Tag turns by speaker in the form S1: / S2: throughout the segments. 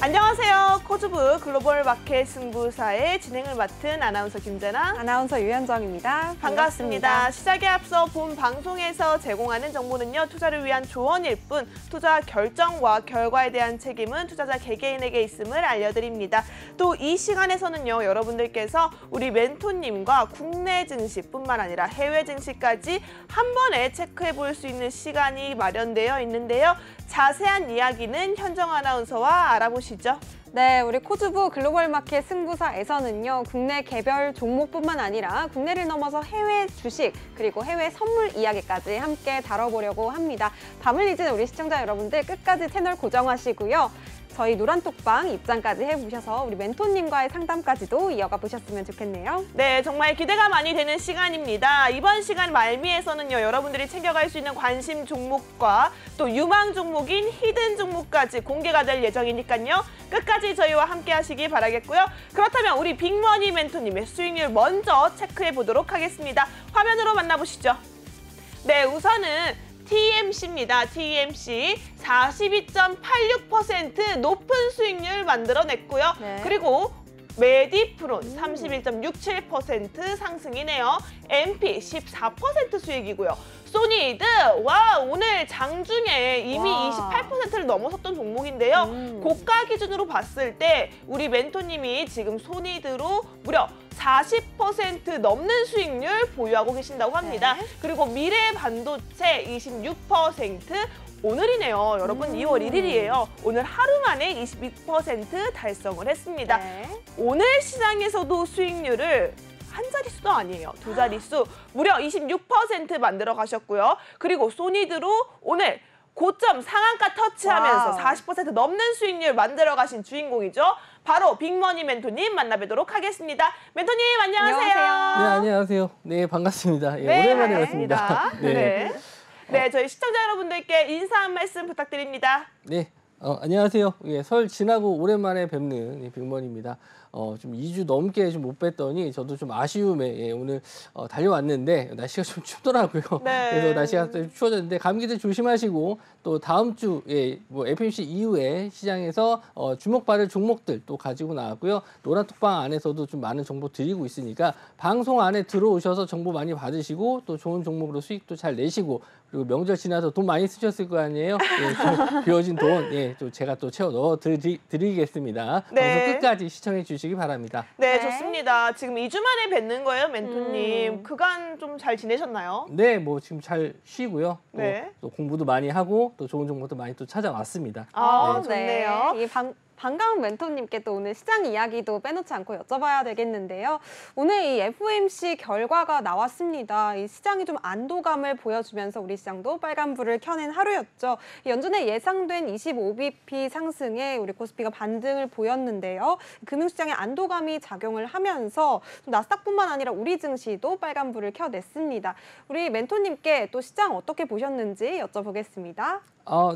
S1: 안녕하세요. 코즈부 글로벌 마켓 승부사의 진행을 맡은 아나운서 김재나,
S2: 아나운서 유현정입니다.
S1: 반갑습니다. 시작에 앞서 본 방송에서 제공하는 정보는요, 투자를 위한 조언일 뿐 투자 결정과 결과에 대한 책임은 투자자 개개인에게 있음을 알려드립니다. 또 이 시간에서는요, 여러분들께서 우리 멘토님과 국내 증시뿐만 아니라 해외 증시까지 한 번에 체크해 볼 수 있는 시간이 마련되어 있는데요. 자세한 이야기는 현정 아나운서와 알아보시죠.
S2: 네, 우리 코즈부 글로벌 마켓 승부사에서는요, 국내 개별 종목뿐만 아니라 국내를 넘어서 해외 주식 그리고 해외 선물 이야기까지 함께 다뤄보려고 합니다. 밤을 잊은 우리 시청자 여러분들 끝까지 채널 고정하시고요. 저희 노란톡방 입장까지 해보셔서 우리 멘토님과의 상담까지도 이어가 보셨으면 좋겠네요.
S1: 네, 정말 기대가 많이 되는 시간입니다. 이번 시간 말미에서는요, 여러분들이 챙겨갈 수 있는 관심 종목과 또 유망 종목인 히든 종목까지 공개가 될 예정이니까요. 끝까지 저희와 함께 하시기 바라겠고요. 그렇다면 우리 빅머니 멘토님의 수익률 먼저 체크해 보도록 하겠습니다. 화면으로 만나보시죠. 네, 우선은 TMC입니다. TMC 42.86% 높은 수익률 만들어냈고요. 네. 그리고 메디프론 31.67% 상승이네요. MP 14% 수익이고요. 소니드, 와, 오늘 장중에 이미 28%를 넘어섰던 종목인데요. 고가 기준으로 봤을 때 우리 멘토님이 지금 소니드로 무려 40% 넘는 수익률 보유하고 계신다고 합니다. 네. 그리고 미래 반도체 26%, 오늘이네요. 여러분 2월 1일이에요. 오늘 하루 만에 22% 달성을 했습니다. 네. 오늘 시장에서도 수익률을 한 자릿수도 아니에요. 두 자릿수 무려 26% 만들어 가셨고요. 그리고 소니드로 오늘 고점 상한가 터치하면서 40% 넘는 수익률 만들어 가신 주인공이죠. 바로 빅머니 멘토님 만나뵙도록 하겠습니다. 멘토님 안녕하세요.
S3: 네, 안녕하세요. 네, 반갑습니다. 예,
S1: 네,
S3: 오랜만에 뵙습니다.
S1: 네. 네, 저희 시청자 여러분들께 인사 한 말씀 부탁드립니다.
S3: 네, 안녕하세요. 예, 설 지나고 오랜만에 뵙는 빅머니입니다. 좀 2주 넘게 좀 못 뵀더니 저도 좀 아쉬움에 오늘 달려왔는데 날씨가 좀 춥더라고요.
S1: 네.
S3: 그래서 날씨가 좀 추워졌는데 감기들 조심하시고 또 다음 주 뭐 FMC 이후에 시장에서 주목받을 종목들 또 가지고 나왔고요. 노란톡방 안에서도 좀 많은 정보 드리고 있으니까 방송 안에 들어오셔서 정보 많이 받으시고 또 좋은 종목으로 수익도 잘 내시고 그리고 명절 지나서 돈 많이 쓰셨을 거 아니에요. 좀 비워진 돈 또 제가 또 채워 넣어 드리겠습니다.
S1: 네.
S3: 방송 끝까지 시청해 주시기 바랍니다.
S1: 네, 좋습니다. 지금 2주 만에 뵙는 거예요, 멘토님. 그간 좀 잘 지내셨나요?
S3: 네, 뭐 지금 잘 쉬고요.
S1: 네.
S3: 또 공부도 많이 하고 또 좋은 정보도 많이 또 찾아왔습니다.
S1: 아, 네. 좋네요.
S2: 이 반가운 멘토님께 또 오늘 시장 이야기도 빼놓지 않고 여쭤봐야 되겠는데요. 오늘 이 FOMC 결과가 나왔습니다. 이 시장이 좀 안도감을 보여주면서 우리 시장도 빨간불을 켜낸 하루였죠. 연준의 예상된 25bp 상승에 우리 코스피가 반등을 보였는데요. 금융시장의 안도감이 작용을 하면서 나스닥뿐만 아니라 우리 증시도 빨간불을 켜냈습니다. 우리 멘토님께 또 시장 어떻게 보셨는지 여쭤보겠습니다.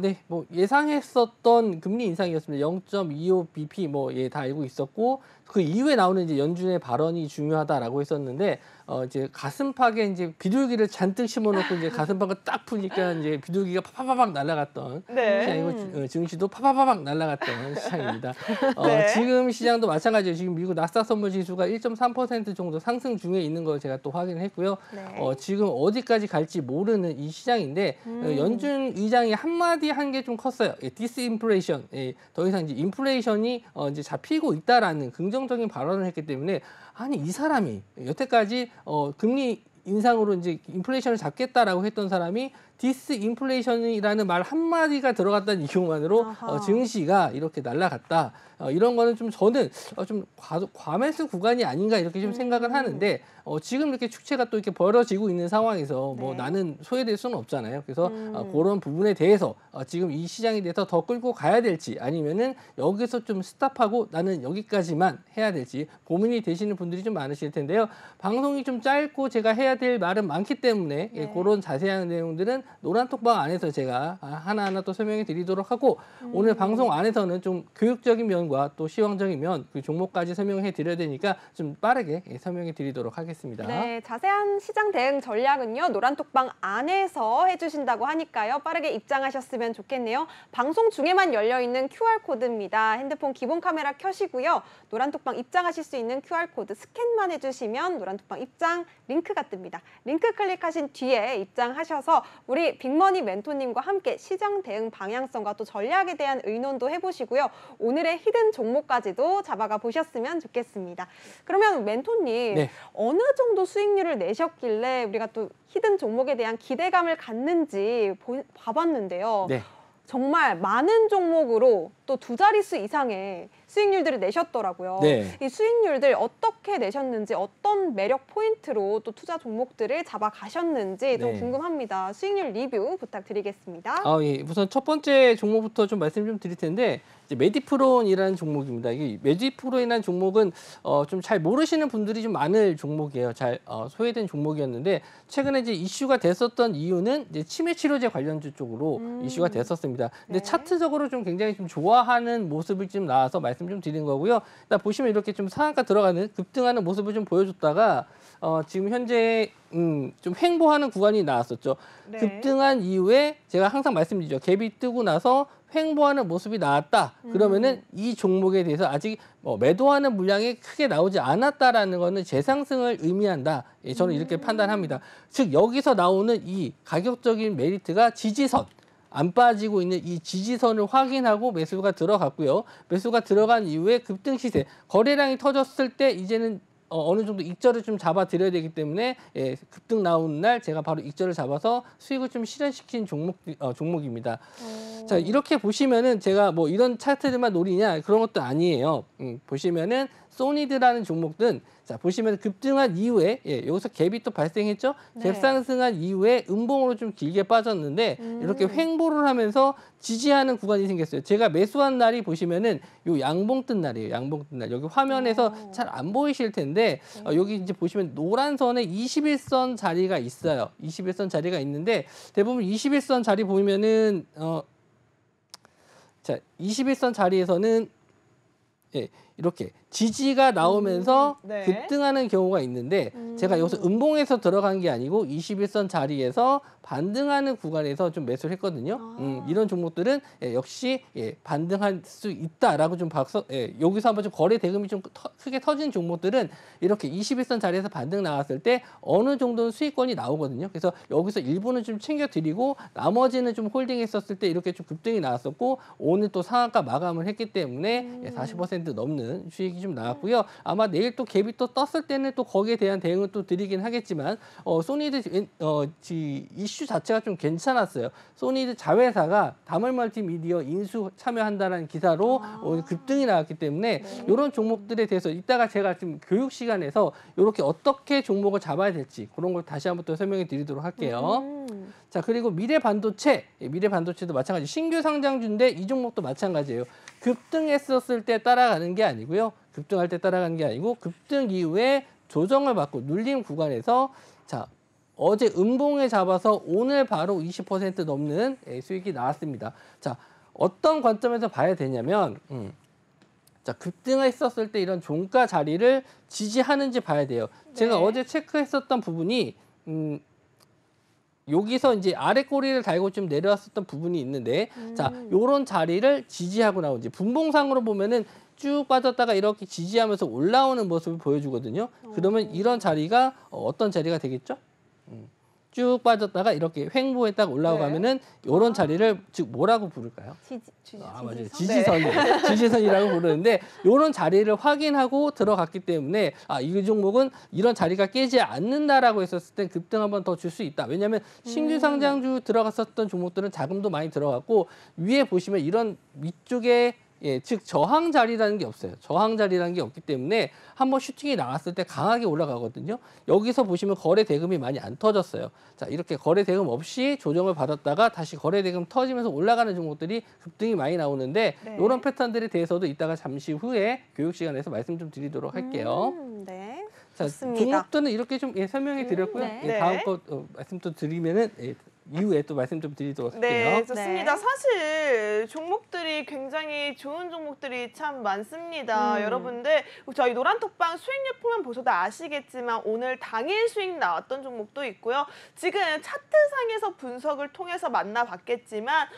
S3: 네, 뭐 예상했었던 금리 인상이었습니다. 0.25bp 다 알고 있었고 그 이후에 나오는 이제 연준의 발언이 중요하다라고 했었는데 이제 가슴팍에 이제 비둘기를 잔뜩 심어놓고 이제 가슴팍을 딱 푸니까 이제 비둘기가 파파파박 날아갔던 시장이고 증시도 파파파박 날아갔던 시장입니다.
S1: 네.
S3: 지금 시장도 마찬가지예요. 지금 미국 나스닥 선물 지수가 1.3% 정도 상승 중에 있는 걸 제가 또 확인을 했고요.
S2: 네.
S3: 지금 어디까지 갈지 모르는 이 시장인데 연준 의장이 한마디 한 게 좀 컸어요. 디스인플레이션. 더 이상 이제 인플레이션이 이제 잡히고 있다라는 긍정적인 발언을 했기 때문에 아니 이 사람이 여태까지 금리 인상으로 이제 인플레이션을 잡겠다라고 했던 사람이 디스인플레이션이라는 말 한마디가 들어갔다는 이유만으로 증시가 이렇게 날아갔다. 이런 거는 좀 저는 좀 과매수 구간이 아닌가 이렇게 좀 생각을 하는데 지금 이렇게 축제가 또 이렇게 벌어지고 있는 상황에서 뭐 나는 소외될 수는 없잖아요. 그래서 그런 부분에 대해서 지금 이 시장에 대해서 더 끌고 가야 될지 아니면은 여기서 좀 스탑하고 나는 여기까지만 해야 될지 고민이 되시는 분들이 좀 많으실 텐데요. 방송이 좀 짧고 제가 해야 될 말은 많기 때문에 그런 자세한 내용들은 노란톡방 안에서 제가 하나하나 또 설명해 드리도록 하고 오늘 방송 안에서는 좀 교육적인 면과 또 시황적인 면, 그 종목까지 설명해 드려야 되니까 좀 빠르게 설명해 드리도록 하겠습니다.
S2: 네, 자세한 시장 대응 전략은요. 노란톡방 안에서 해주신다고 하니까요. 빠르게 입장하셨으면 좋겠네요. 방송 중에만 열려있는 QR코드입니다. 핸드폰 기본 카메라 켜시고요. 노란톡방 입장하실 수 있는 QR코드 스캔만 해주시면 노란톡방 입장 링크가 뜹니다. 링크 클릭하신 뒤에 입장하셔서 우리 빅머니 멘토님과 함께 시장 대응 방향성과 또 전략에 대한 의논도 해보시고요. 오늘의 히든 종목까지도 잡아가 보셨으면 좋겠습니다. 그러면 멘토님,
S3: 네.
S2: 어느 정도 수익률을 내셨길래 우리가 또 히든 종목에 대한 기대감을 갖는지 봐봤는데요.
S3: 네.
S2: 정말 많은 종목으로 또 두 자릿수 이상의 수익률들을 내셨더라고요.
S3: 네.
S2: 이 수익률들 어떻게 내셨는지, 어떤 매력 포인트로 또 투자 종목들을 잡아가셨는지 좀
S3: 네.
S2: 궁금합니다. 수익률 리뷰 부탁드리겠습니다.
S3: 예. 우선 첫 번째 종목부터 좀 말씀 좀 드릴 텐데 이제 메디프론이라는 종목입니다. 이 메디프론이라는 종목은 좀 잘 모르시는 분들이 좀 많을 종목이에요. 잘 소외된 종목이었는데 최근에 이제 이슈가 됐었던 이유는 이제 치매 치료제 관련주 쪽으로 이슈가 됐었습니다. 근데
S2: 네.
S3: 차트적으로 좀 굉장히 좀 좋아하는 모습을 좀 나와서 말씀 좀 드린 거고요. 일단 보시면 이렇게 좀 상한가 들어가는 급등하는 모습을 좀 보여줬다가 지금 현재 좀 횡보하는 구간이 나왔었죠.
S1: 네.
S3: 급등한 이후에 제가 항상 말씀드리죠. 갭이 뜨고 나서 횡보하는 모습이 나왔다. 그러면은 이 종목에 대해서 아직 매도하는 물량이 크게 나오지 않았다라는 거는 재상승을 의미한다. 예, 저는 이렇게 판단합니다. 즉 여기서 나오는 이 가격적인 메리트가 지지선. 안 빠지고 있는 이 지지선을 확인하고 매수가 들어갔고요. 매수가 들어간 이후에 급등 시세, 거래량이 터졌을 때 이제는 어느 정도 익절을 좀 잡아드려야 되기 때문에 급등 나오는 날 제가 바로 익절을 잡아서 수익을 좀 실현시킨 종목입니다. 자, 이렇게 보시면은 제가 뭐 이런 차트들만 노리냐 그런 것도 아니에요. 보시면은 소니드라는 종목은 자 보시면 급등한 이후에 여기서 갭이 또 발생했죠.
S2: 네.
S3: 갭 상승한 이후에 음봉으로 좀 길게 빠졌는데 이렇게 횡보를 하면서 지지하는 구간이 생겼어요. 제가 매수한 날이 보시면은 요 양봉 뜬 날이에요. 양봉 뜬 날. 여기 화면에서 잘 안 보이실 텐데 여기 이제 보시면 노란 선에 21선 자리가 있어요. 21선 자리가 있는데 대부분 21선 자리 보면은 자 21선 자리에서는 이렇게 지지가 나오면서
S1: 네.
S3: 급등하는 경우가 있는데 제가 여기서 음봉에서 들어간 게 아니고 21선 자리에서 반등하는 구간에서 좀 매수를 했거든요. 이런 종목들은 역시 반등할 수 있다라고 좀 봐서 여기서 한번 좀 거래 대금이 좀 크게 터진 종목들은 이렇게 21선 자리에서 반등 나왔을 때 어느 정도는 수익권이 나오거든요. 그래서 여기서 일부는 좀 챙겨드리고 나머지는 좀 홀딩했었을 때 이렇게 좀 급등이 나왔었고 오늘 또 상한가 마감을 했기 때문에 40% 넘는 수익이 좀 나왔고요. 아마 내일 또 갭이 또 떴을 때는 또 거기에 대한 대응을 또 드리긴 하겠지만 소니드 이슈 자체가 좀 괜찮았어요. 소니드 자회사가 다물멀티미디어 인수 참여한다는 기사로 오늘 급등이 나왔기 때문에 이런 종목들에 대해서 이따가 제가 좀 교육 시간에서 이렇게 어떻게 종목을 잡아야 될지 그런 걸 다시 한번 또 설명해 드리도록 할게요. 자 그리고 미래반도체도 마찬가지 신규 상장주인데 이 종목도 마찬가지예요. 급등했었을 때 따라가는 게 아니고요. 급등할 때 따라가는 게 아니고 급등 이후에 조정을 받고 눌림 구간에서 자 어제 음봉에 잡아서 오늘 바로 20% 넘는 수익이 나왔습니다. 자 어떤 관점에서 봐야 되냐면 자 급등했었을 때 이런 종가 자리를 지지하는지 봐야 돼요. 제가 어제 체크했었던 부분이 여기서 이제 아래 꼬리를 달고 좀 내려왔었던 부분이 있는데 자 요런 자리를 지지하고 나오지 분봉상으로 보면은 쭉 빠졌다가 이렇게 지지하면서 올라오는 모습을 보여주거든요. 그러면 이런 자리가 어떤 자리가 되겠죠? 쭉 빠졌다가 이렇게 횡보했다가 올라가면은 이런 자리를 즉 뭐라고 부를까요? 맞아요. 지지선. 지지선이라고 부르는데 이런 자리를 확인하고 들어갔기 때문에 이 종목은 이런 자리가 깨지 않는다라고 했었을 때 급등 한번 더 줄 수 있다. 왜냐하면 신규 상장주 들어갔었던 종목들은 자금도 많이 들어갔고 위에 보시면 이런 위쪽에 즉 저항 자리라는 게 없어요. 저항 자리라는 게 없기 때문에 한번 슈팅이 나왔을 때 강하게 올라가거든요. 여기서 보시면 거래 대금이 많이 안 터졌어요. 자, 이렇게 거래 대금 없이 조정을 받았다가 다시 거래 대금 터지면서 올라가는 종목들이 급등이 많이 나오는데 이런 패턴들에 대해서도 이따가 잠시 후에 교육 시간에서 말씀 좀 드리도록 할게요.
S2: 네.
S3: 자,
S2: 좋습니다.
S3: 종목들은 이렇게 좀 설명해 드렸고요.
S2: 네.
S3: 다음 거 말씀 또 드리면은 이후에 또 말씀 좀 드리도록 할게요.
S1: 네, 좋습니다.
S2: 네.
S1: 사실 종목들이 굉장히 좋은 종목들이 참 많습니다. 여러분들 저희 노란톡방 수익률표만 보셔도 아시겠지만 오늘 당일 수익 나왔던 종목도 있고요. 지금 차트상에서 분석을 통해서 만나봤겠지만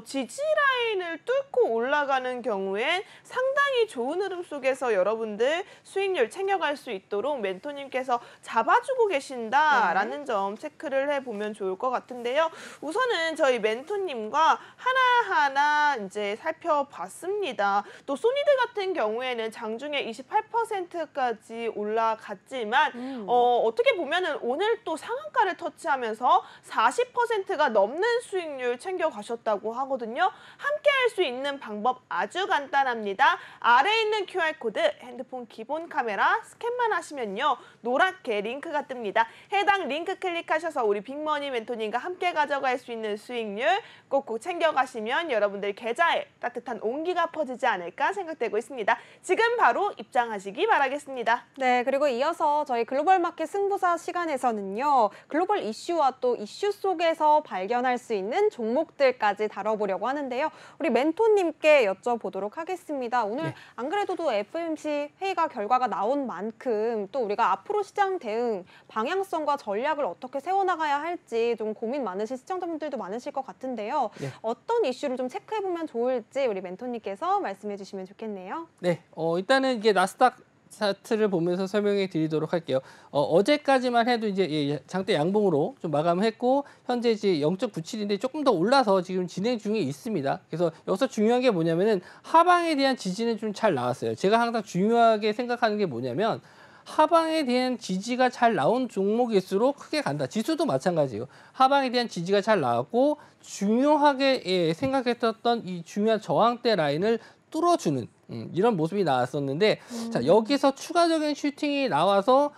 S1: 지지 라인을 뚫고 올라가는 경우엔 상당히 좋은 흐름 속에서 여러분들 수익률 챙겨갈 수 있도록 멘토님께서 잡아주고 계신다라는 점 체크를 해보면 좋을 것 같은데요. 우선은 저희 멘토님과 하나하나 이제 살펴봤습니다. 또 소니드 같은 경우에는 장중에 28%까지 올라갔지만 어떻게 보면은 오늘 또 상한가를 터치하면서 40%가 넘는 수익률 챙겨가셨다고 하거든요. 함께 할 수 있는 방법 아주 간단합니다. 아래에 있는 QR코드 핸드폰 기본 카메라 스캔만 하시면요. 노랗게 링크가 뜹니다. 해당 링크 클릭하셔서 우리 빅머니 멘토님과 함께 가져갈 수 있는 수익률 꼭꼭 챙겨가시면 여러분들 계좌에 따뜻한 온기가 퍼지지 않을까 생각되고 있습니다. 지금 바로 입장하시기 바라겠습니다.
S2: 네, 그리고 이어서 저희 글로벌 마켓 승부사 시간에서는요. 글로벌 이슈와 또 이슈 속에서 발견할 수 있는 종목들까지 다뤄보려고 하는데요. 우리 멘토님께 여쭤보도록 하겠습니다. 오늘
S3: 네.
S2: 안 그래도 또 FOMC 회의가 결과가 나온 만큼 또 우리가 앞으로 시장 대응 방향성과 전략을 어떻게 세워나가야 할지 좀 고민 많으신 시청자분들도 많으실 것 같은데요.
S3: 네.
S2: 어떤 이슈를 좀 체크해보면 좋을지 우리 멘토님께서 말씀해 주시면 좋겠네요.
S3: 네, 일단은 이게 나스닥 차트를 보면서 설명해 드리도록 할게요. 어제까지만 해도 이제 장대 양봉으로 좀 마감했고 현재 이제 0.97인데 조금 더 올라서 지금 진행 중에 있습니다. 그래서 여기서 중요한 게 뭐냐면은 하방에 대한 지지는 좀 잘 나왔어요. 제가 항상 중요하게 생각하는 게 뭐냐면 하방에 대한 지지가 잘 나온 종목일수록 크게 간다. 지수도 마찬가지예요. 하방에 대한 지지가 잘 나왔고 중요하게 생각했었던 이 중요한 저항대 라인을 뚫어주는 이런 모습이 나왔었는데 자 여기서 추가적인 슈팅이 나와서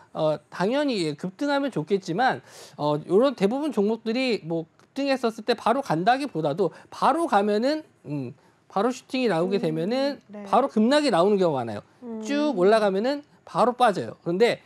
S3: 당연히 급등하면 좋겠지만 이런 대부분 종목들이 뭐 급등했었을 때 바로 간다기보다도 바로 가면은 바로 슈팅이 나오게 되면은
S1: 네.
S3: 바로 급락이 나오는 경우가 많아요. 쭉 올라가면은 바로 빠져요. 그런데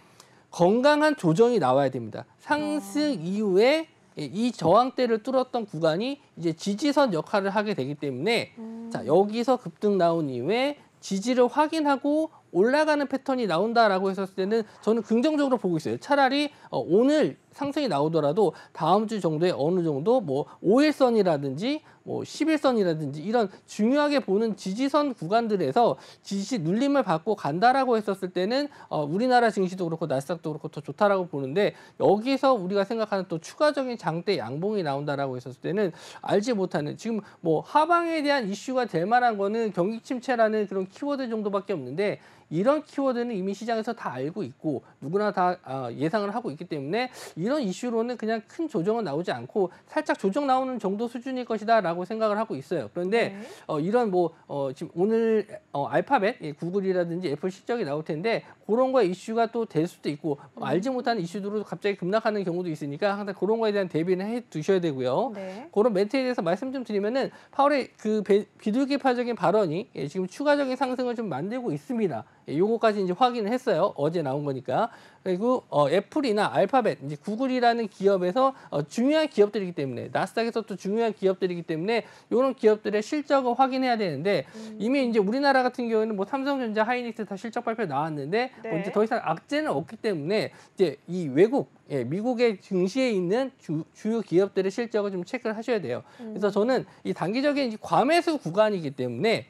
S3: 건강한 조정이 나와야 됩니다. 상승 이후에 이 저항대를 뚫었던 구간이 이제 지지선 역할을 하게 되기 때문에 자 여기서 급등 나온 이후에 지지를 확인하고 올라가는 패턴이 나온다라고 했었을 때는 저는 긍정적으로 보고 있어요. 차라리 오늘 상승이 나오더라도 다음 주 정도에 어느 정도 뭐 5일선이라든지 뭐 10일선이라든지 이런 중요하게 보는 지지선 구간들에서 지지 눌림을 받고 간다라고 했었을 때는 우리나라 증시도 그렇고 나스닥도 그렇고 더 좋다라고 보는데 여기서 우리가 생각하는 또 추가적인 장대 양봉이 나온다라고 했었을 때는 알지 못하는 지금 뭐 하방에 대한 이슈가 될 만한 거는 경기 침체라는 그런 키워드 정도밖에 없는데 이런 키워드는 이미 시장에서 다 알고 있고 누구나 다 예상을 하고 있기 때문에 이런 이슈로는 그냥 큰 조정은 나오지 않고 살짝 조정 나오는 정도 수준일 것이다라고 생각을 하고 있어요. 그런데 이런 뭐 지금 오늘 알파벳, 구글이라든지 애플 실적이 나올 텐데 그런 거에 이슈가 또 될 수도 있고 알지 못하는 이슈들로 갑자기 급락하는 경우도 있으니까 항상 그런 거에 대한 대비는 해 두셔야 되고요.
S2: 네.
S3: 그런 멘트에 대해서 말씀 좀 드리면은 파월의 그 비둘기파적인 발언이 지금 추가적인 상승을 좀 만들고 있습니다. 요거까지 이제 확인을 했어요. 어제 나온 거니까. 그리고 애플이나 알파벳, 이제 구글이라는 기업에서 중요한 기업들이기 때문에 나스닥에서 또 중요한 기업들이기 때문에 이런 기업들의 실적을 확인해야 되는데 이미 이제 우리나라 같은 경우에는 뭐 삼성전자, 하이닉스 다 실적 발표 나왔는데 뭐 이제 더 이상 악재는 없기 때문에 이제 이 외국 미국의 증시에 있는 주요 기업들의 실적을 좀 체크를 하셔야 돼요. 그래서 저는 이 단기적인 과매수 구간이기 때문에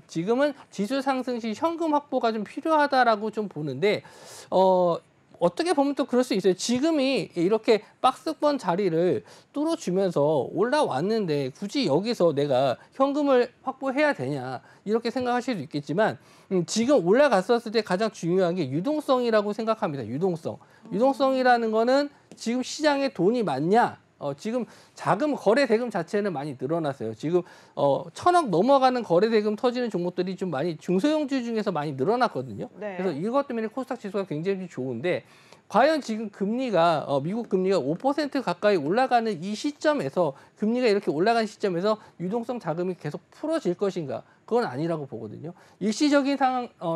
S3: 지금은 지수 상승 시 현금 확보가 좀 필요하다라고 좀 보는데 어떻게 보면 또 그럴 수 있어요. 지금이 이렇게 박스권 자리를 뚫어주면서 올라왔는데 굳이 여기서 내가 현금을 확보해야 되냐 이렇게 생각하실 수 있겠지만 지금 올라갔었을 때 가장 중요한 게 유동성이라고 생각합니다. 유동성이라는 거는 지금 시장에 돈이 많냐 지금 자금 거래 대금 자체는 많이 늘어났어요. 지금 1,000억 넘어가는 거래 대금 터지는 종목들이 좀 많이 중소형주 중에서 많이 늘어났거든요.
S1: 네.
S3: 그래서 이것 때문에 코스닥 지수가 굉장히 좋은데 과연 지금 금리가 미국 금리가 5% 가까이 올라가는 이 시점에서 금리가 이렇게 올라간 시점에서 유동성 자금이 계속 풀어질 것인가? 그건 아니라고 보거든요. 일시적인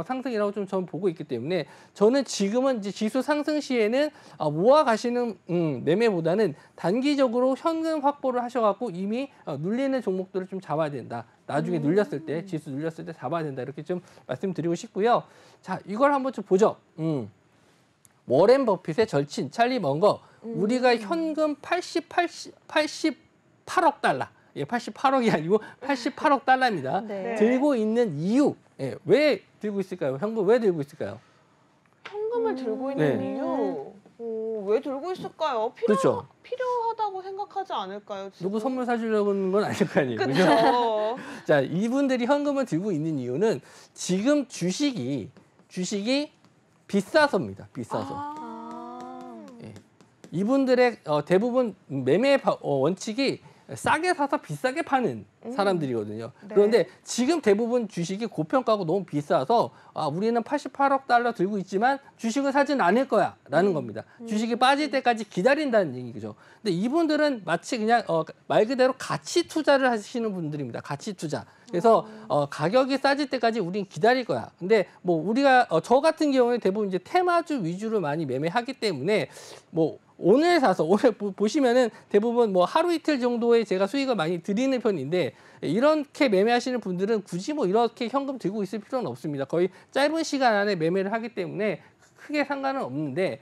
S3: 상승이라고 좀 저는 보고 있기 때문에 저는 지금은 이제 지수 상승 시에는 모아 가시는 매매보다는 단기적으로 현금 확보를 하셔갖고 이미 눌리는 종목들을 좀 잡아야 된다. 나중에 눌렸을 때 지수 눌렸을 때 잡아야 된다. 이렇게 좀 말씀드리고 싶고요. 자, 이걸 한번 좀 보죠. 워렌 버핏의 절친 찰리 먼거 우리가 현금 88억 달러. 예, 88억이 아니고 88억 달러입니다.
S2: 네.
S3: 들고 있는 이유, 예, 왜 들고 있을까요? 현금 왜 들고 있을까요?
S1: 현금을 들고 있는
S3: 네.
S1: 이유 왜 들고 있을까요?
S3: 그렇죠.
S1: 필요하다고 생각하지 않을까요? 지금?
S3: 누구 선물 사주려고 하는 건 아닐 거 아니에요. 그죠?
S1: 그렇죠.
S3: 자, 이분들이 현금을 들고 있는 이유는 지금 주식이 비싸서입니다. 비싸서. 이분들의 대부분 매매 원칙이 싸게 사서 비싸게 파는 사람들이거든요.
S1: 네.
S3: 그런데 지금 대부분 주식이 고평가고 너무 비싸서 우리는 88억 달러 들고 있지만 주식을 사진 않을 거야 라는 겁니다. 주식이 빠질 때까지 기다린다는 얘기죠. 근데 이분들은 마치 그냥 말 그대로 가치 투자를 하시는 분들입니다. 가치 투자. 그래서 가격이 싸질 때까지 우린 기다릴 거야. 근데 뭐 우리가 저 같은 경우에 대부분 이제 테마주 위주로 많이 매매하기 때문에 뭐 오늘 사서 오늘 보시면은 대부분 뭐 하루 이틀 정도의 제가 수익을 많이 드리는 편인데 이렇게 매매하시는 분들은 굳이 뭐 이렇게 현금 들고 있을 필요는 없습니다. 거의 짧은 시간 안에 매매를 하기 때문에 크게 상관은 없는데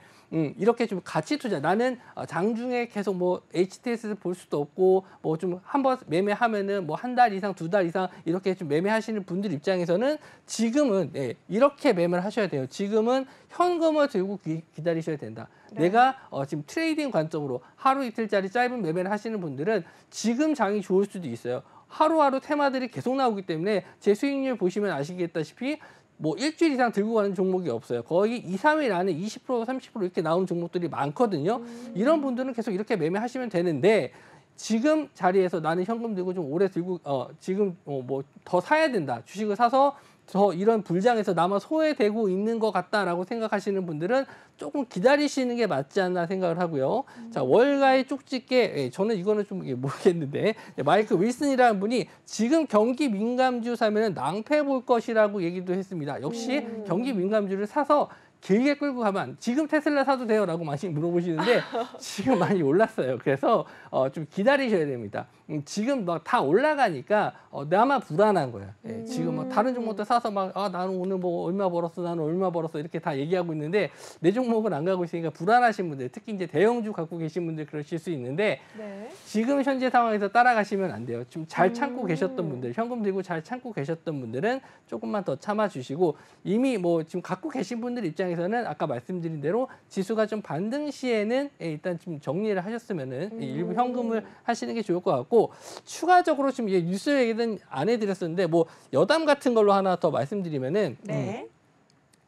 S3: 이렇게 좀 가치 투자 나는 장중에 계속 뭐 HTS를 볼 수도 없고 뭐 좀 한번 매매하면은 뭐 한 달 이상 두 달 이상 이렇게 좀 매매하시는 분들 입장에서는 지금은 이렇게 매매를 하셔야 돼요. 지금은 현금을 들고 기다리셔야 된다.
S1: 네.
S3: 내가 지금 트레이딩 관점으로 하루 이틀짜리 짧은 매매를 하시는 분들은 지금 장이 좋을 수도 있어요. 하루하루 테마들이 계속 나오기 때문에 제 수익률 보시면 아시겠다시피 뭐 일주일 이상 들고 가는 종목이 없어요. 거의 2, 3일 안에 20% 30% 이렇게 나오는 종목들이 많거든요. 이런 분들은 계속 이렇게 매매하시면 되는데 지금 자리에서 나는 현금 들고 좀 오래 들고 지금 뭐 더 사야 된다. 주식을 사서 저 이런 불장에서 나만 소외되고 있는 것 같다라고 생각하시는 분들은 조금 기다리시는 게 맞지 않나 생각을 하고요. 자, 월가의 쪽집게 저는 이거는 좀 모르겠는데 마이크 윌슨이라는 분이 지금 경기 민감주 사면은 낭패 볼 것이라고 얘기도 했습니다. 역시 경기 민감주를 사서 길게 끌고 가면 지금 테슬라 사도 돼요? 라고 많이 물어보시는데 지금 많이 올랐어요. 그래서 좀 기다리셔야 됩니다. 지금 막 다 올라가니까 나만 불안한 거예요. 지금 막 다른 종목도 사서 막 나는 오늘 뭐 얼마 벌었어, 나는 얼마 벌었어 이렇게 다 얘기하고 있는데 내 종목은 안 가고 있으니까 불안하신 분들, 특히 이제 대형주 갖고 계신 분들 그러실 수 있는데
S1: 네.
S3: 지금 현재 상황에서 따라가시면 안 돼요. 좀 잘 참고 계셨던 분들, 현금 들고 잘 참고 계셨던 분들은 조금만 더 참아주시고 이미 뭐 지금 갖고 계신 분들 입장에서는 아까 말씀드린 대로 지수가 좀 반등 시에는 일단 좀 정리를 하셨으면은 일부 현금을 하시는 게 좋을 것 같고 추가적으로 지금 뉴스 얘기는 안 해드렸었는데 뭐 여담 같은 걸로 하나 더 말씀드리면은
S1: 네.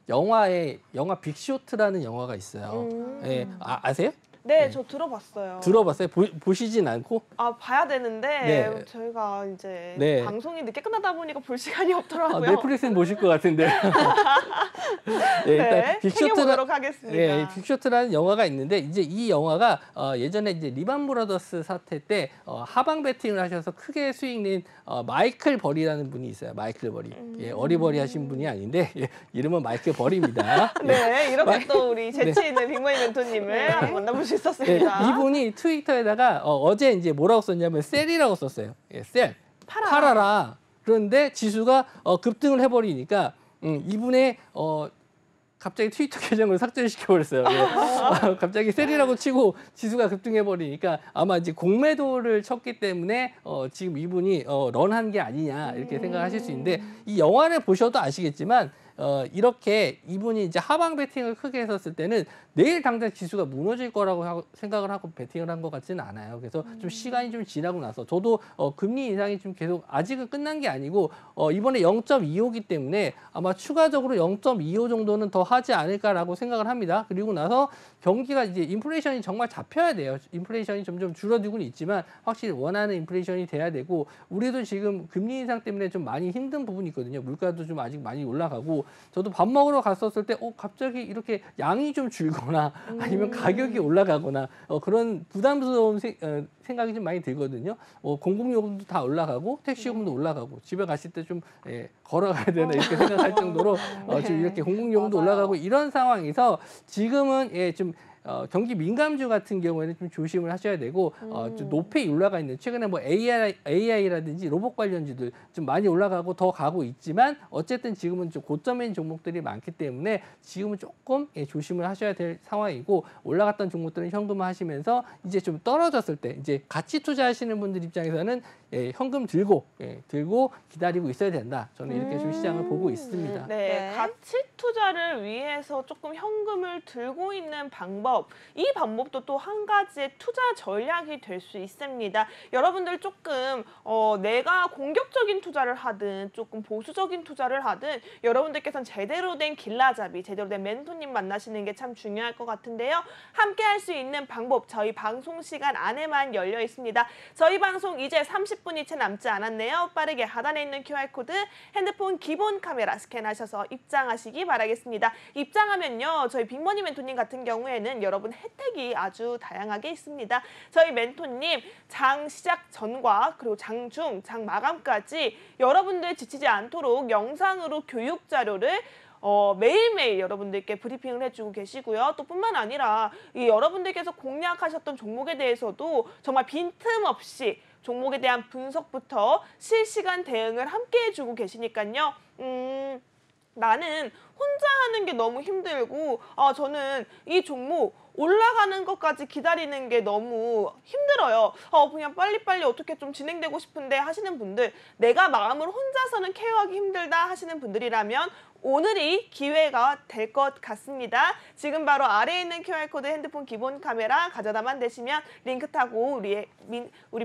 S3: 영화 빅쇼트라는 영화가 있어요. 예, 아세요?
S1: 네, 저 들어봤어요.
S3: 들어봤어요? 보시진 않고?
S1: 봐야 되는데
S3: 네.
S1: 저희가 이제
S3: 네.
S1: 방송이 늦게 끝나다 보니까 볼 시간이 없더라고요.
S3: 넷플릭스는 보실 것 같은데.
S1: 네, 챙겨보도록 하겠습니다.
S3: 예, 빅쇼트라는 영화가 있는데 이제 이 영화가 예전에 이제 리만 브라더스 사태 때 하방 배팅을 하셔서 크게 수익 낸 마이클 버리라는 분이 있어요. 마이클 버리. 예, 어리버리 하신 분이 아닌데 이름은 마이클 버리입니다.
S1: 네, 이렇게 또 우리 재치 있는 빅머니 멘토님을 한번 만나볼 수
S3: 예,
S1: 있었습니다.
S3: 이분이 트위터에다가 어제 이제 뭐라고 썼냐면 셀이라고 썼어요. 예, 셀. 팔아라. 그런데 지수가 급등을 해버리니까 이분의 갑자기 트위터 계정을 삭제시켜 버렸어요. 갑자기 셀이라고 치고 지수가 급등해 버리니까 아마 이제 공매도를 쳤기 때문에 지금 이분이 런한 게 아니냐 이렇게 생각하실 수 있는데 이 영화를 보셔도 아시겠지만 이렇게 이분이 이제 하방 배팅을 크게 했었을 때는 내일 당장 지수가 무너질 거라고 생각을 하고 배팅을 한 것 같지는 않아요. 그래서 좀 시간이 좀 지나고 나서 저도 금리 인상이 좀 계속 아직은 끝난 게 아니고 이번에 0.25기 때문에 아마 추가적으로 0.25 정도는 더 하지 않을까라고 생각을 합니다. 그리고 나서 경기가 이제 인플레이션이 정말 잡혀야 돼요. 인플레이션이 점점 줄어들고는 있지만 확실히 원하는 인플레이션이 돼야 되고 우리도 지금 금리 인상 때문에 좀 많이 힘든 부분이 있거든요. 물가도 좀 아직 많이 올라가고 저도 밥 먹으러 갔었을 때 갑자기 이렇게 양이 좀 줄거나 아니면 가격이 올라가거나 그런 부담스러운 생각이 좀 많이 들거든요. 공공요금도 다 올라가고 택시요금도 올라가고 집에 갔을 때 좀 걸어가야 되나 이렇게 생각할 정도로 좀 이렇게 공공요금도 올라가고 이런 상황에서 지금은 좀 경기 민감주 같은 경우에는 좀 조심을 하셔야 되고 좀 높이 올라가 있는 최근에 뭐 AI라든지 로봇 관련주들 좀 많이 올라가고 더 가고 있지만 어쨌든 지금은 좀 고점인 종목들이 많기 때문에 지금은 조금 조심을 하셔야 될 상황이고 올라갔던 종목들은 현금화하시면서 이제 좀 떨어졌을 때 이제 가치 투자하시는 분들 입장에서는 현금 들고 기다리고 있어야 된다. 저는 이렇게 좀 시장을 보고 있습니다.
S1: 네, 가치 투자를 위해서 조금 현금을 들고 있는 방법. 이 방법도 또 한 가지의 투자 전략이 될 수 있습니다. 여러분들 조금 내가 공격적인 투자를 하든 조금 보수적인 투자를 하든 여러분들께서는 제대로 된 길라잡이, 제대로 된 멘토님 만나시는 게 참 중요할 것 같은데요. 함께 할 수 있는 방법 저희 방송 시간 안에만 열려 있습니다. 저희 방송 이제 30분이 채 남지 않았네요. 빠르게 하단에 있는 QR코드 핸드폰 기본 카메라 스캔하셔서 입장하시기 바라겠습니다. 입장하면요. 저희 빅머니 멘토님 같은 경우에는 여러분 혜택이 아주 다양하게 있습니다. 저희 멘토님 장 시작 전과 그리고 장 중, 장 마감까지 여러분들 지치지 않도록 영상으로 교육 자료를 매일매일 여러분들께 브리핑을 해주고 계시고요. 또 뿐만 아니라 여러분들께서 공략하셨던 종목에 대해서도 정말 빈틈없이 종목에 대한 분석부터 실시간 대응을 함께 해주고 계시니까요. 나는 혼자 하는 게 너무 힘들고 저는 이 종목 올라가는 것까지 기다리는 게 너무 힘들어요. 그냥 빨리빨리 어떻게 좀 진행되고 싶은데 하시는 분들, 내가 마음을 혼자서는 케어하기 힘들다 하시는 분들이라면 오늘이 기회가 될 것 같습니다. 지금 바로 아래에 있는 QR코드 핸드폰 기본 카메라 가져다만 대시면 링크 타고 우리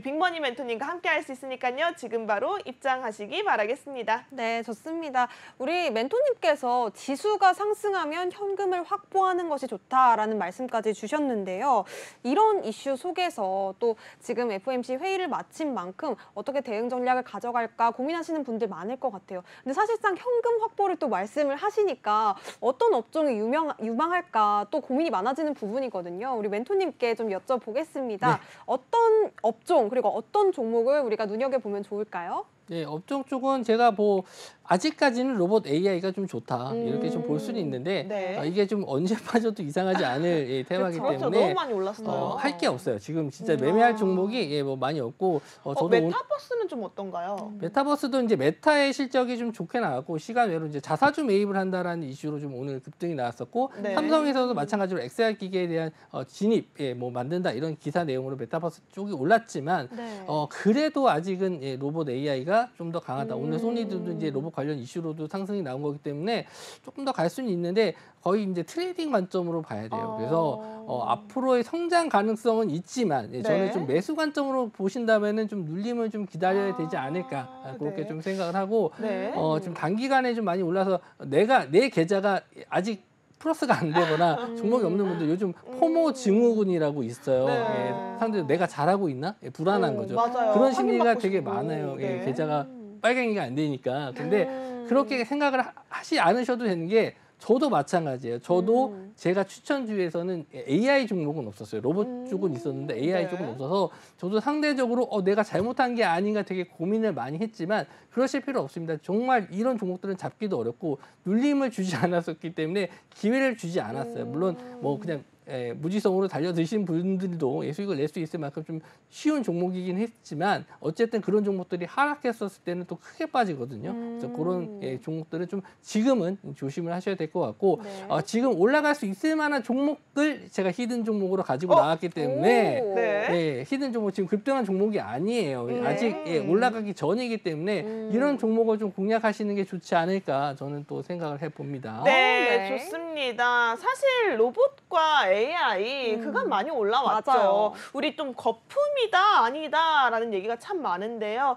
S1: 빅머니 멘토님과 함께 할 수 있으니까요. 지금 바로 입장하시기 바라겠습니다.
S2: 네, 좋습니다. 우리 멘토님께서 지수가 상승하면 현금을 확보하는 것이 좋다라는 말씀까지 주셨는데요. 이런 이슈 속에서 또 지금 FOMC 회의를 마친 만큼 어떻게 대응 전략을 가져갈까 고민하시는 분들 많을 것 같아요. 근데 사실상 현금 확보를 또 말씀을 하시니까 어떤 업종이 유망할까 또 고민이 많아지는 부분이거든요. 우리 멘토님께 좀 여쭤보겠습니다.
S3: 네.
S2: 어떤 업종 그리고 어떤 종목을 우리가 눈여겨보면 좋을까요?
S3: 네, 업종 쪽은 제가 아직까지는 로봇 AI가 좀 좋다 이렇게 좀 볼 수는 있는데
S1: 네.
S3: 이게 좀 언제 빠져도 이상하지 않을 테마이기
S1: 그렇죠.
S3: 때문에
S1: 너무 많이 올랐어요.
S3: 할 게 없어요. 지금 진짜 매매할 종목이 많이 없고 저도
S1: 메타버스는 좀 어떤가요?
S3: 메타버스도 이제 메타의 실적이 좀 좋게 나왔고 시간 외로 이제 자사주 매입을 한다라는 이슈로 좀 오늘 급등이 나왔었고
S1: 네.
S3: 삼성에서도 마찬가지로 XR 기계에 대한 진입 만든다 이런 기사 내용으로 메타버스 쪽이 올랐지만
S2: 네.
S3: 그래도 아직은 로봇 AI가 좀 더 강하다. 오늘 소니도 이제 로봇 관련 이슈로도 상승이 나온 거기 때문에 조금 더 갈 수는 있는데 거의 이제 트레이딩 관점으로 봐야 돼요. 그래서 앞으로의 성장 가능성은 있지만 저는 좀 매수 관점으로 보신다면은 좀 눌림을 좀 기다려야 되지 않을까 그렇게 좀 생각을 하고 좀 단기간에 좀 많이 올라서 내 계좌가 아직 플러스가 안 되거나 종목이 없는 분들 요즘 포모 증후군이라고 있어요. 상대적으로 내가 잘하고 있나? 불안한 거죠.
S1: 맞아요.
S3: 그런 심리가 되게
S1: 싶고.
S3: 많아요.
S1: 네.
S3: 계좌가 빨갱이가 안 되니까. 근데 그렇게 생각을 하지 않으셔도 되는 게 저도 마찬가지예요. 저도 제가 추천주에서는 AI 종목은 없었어요. 로봇 쪽은 있었는데 AI 쪽은 없어서 저도 상대적으로 내가 잘못한 게 아닌가 되게 고민을 많이 했지만 그러실 필요 없습니다. 정말 이런 종목들은 잡기도 어렵고 눌림을 주지 않았었기 때문에 기회를 주지 않았어요. 물론 그냥 무지성으로 달려드신 분들도 수익을 낼 수 있을 만큼 좀 쉬운 종목이긴 했지만 어쨌든 그런 종목들이 하락했었을 때는 또 크게 빠지거든요. 그래서 그런 종목들은 좀 지금은 조심을 하셔야 될 것 같고 지금 올라갈 수 있을 만한 종목들 제가 히든 종목으로 가지고 나왔기 때문에 히든 종목 지금 급등한 종목이 아니에요. 아직 올라가기 전이기 때문에 이런 종목을 좀 공략하시는 게 좋지 않을까 저는 또 생각을 해봅니다.
S1: 네, 좋습니다. 사실 로봇과 AI 그간 많이 올라왔죠.
S2: 맞아요.
S1: 우리 좀 거품이다 아니다라는 얘기가 참 많은데요.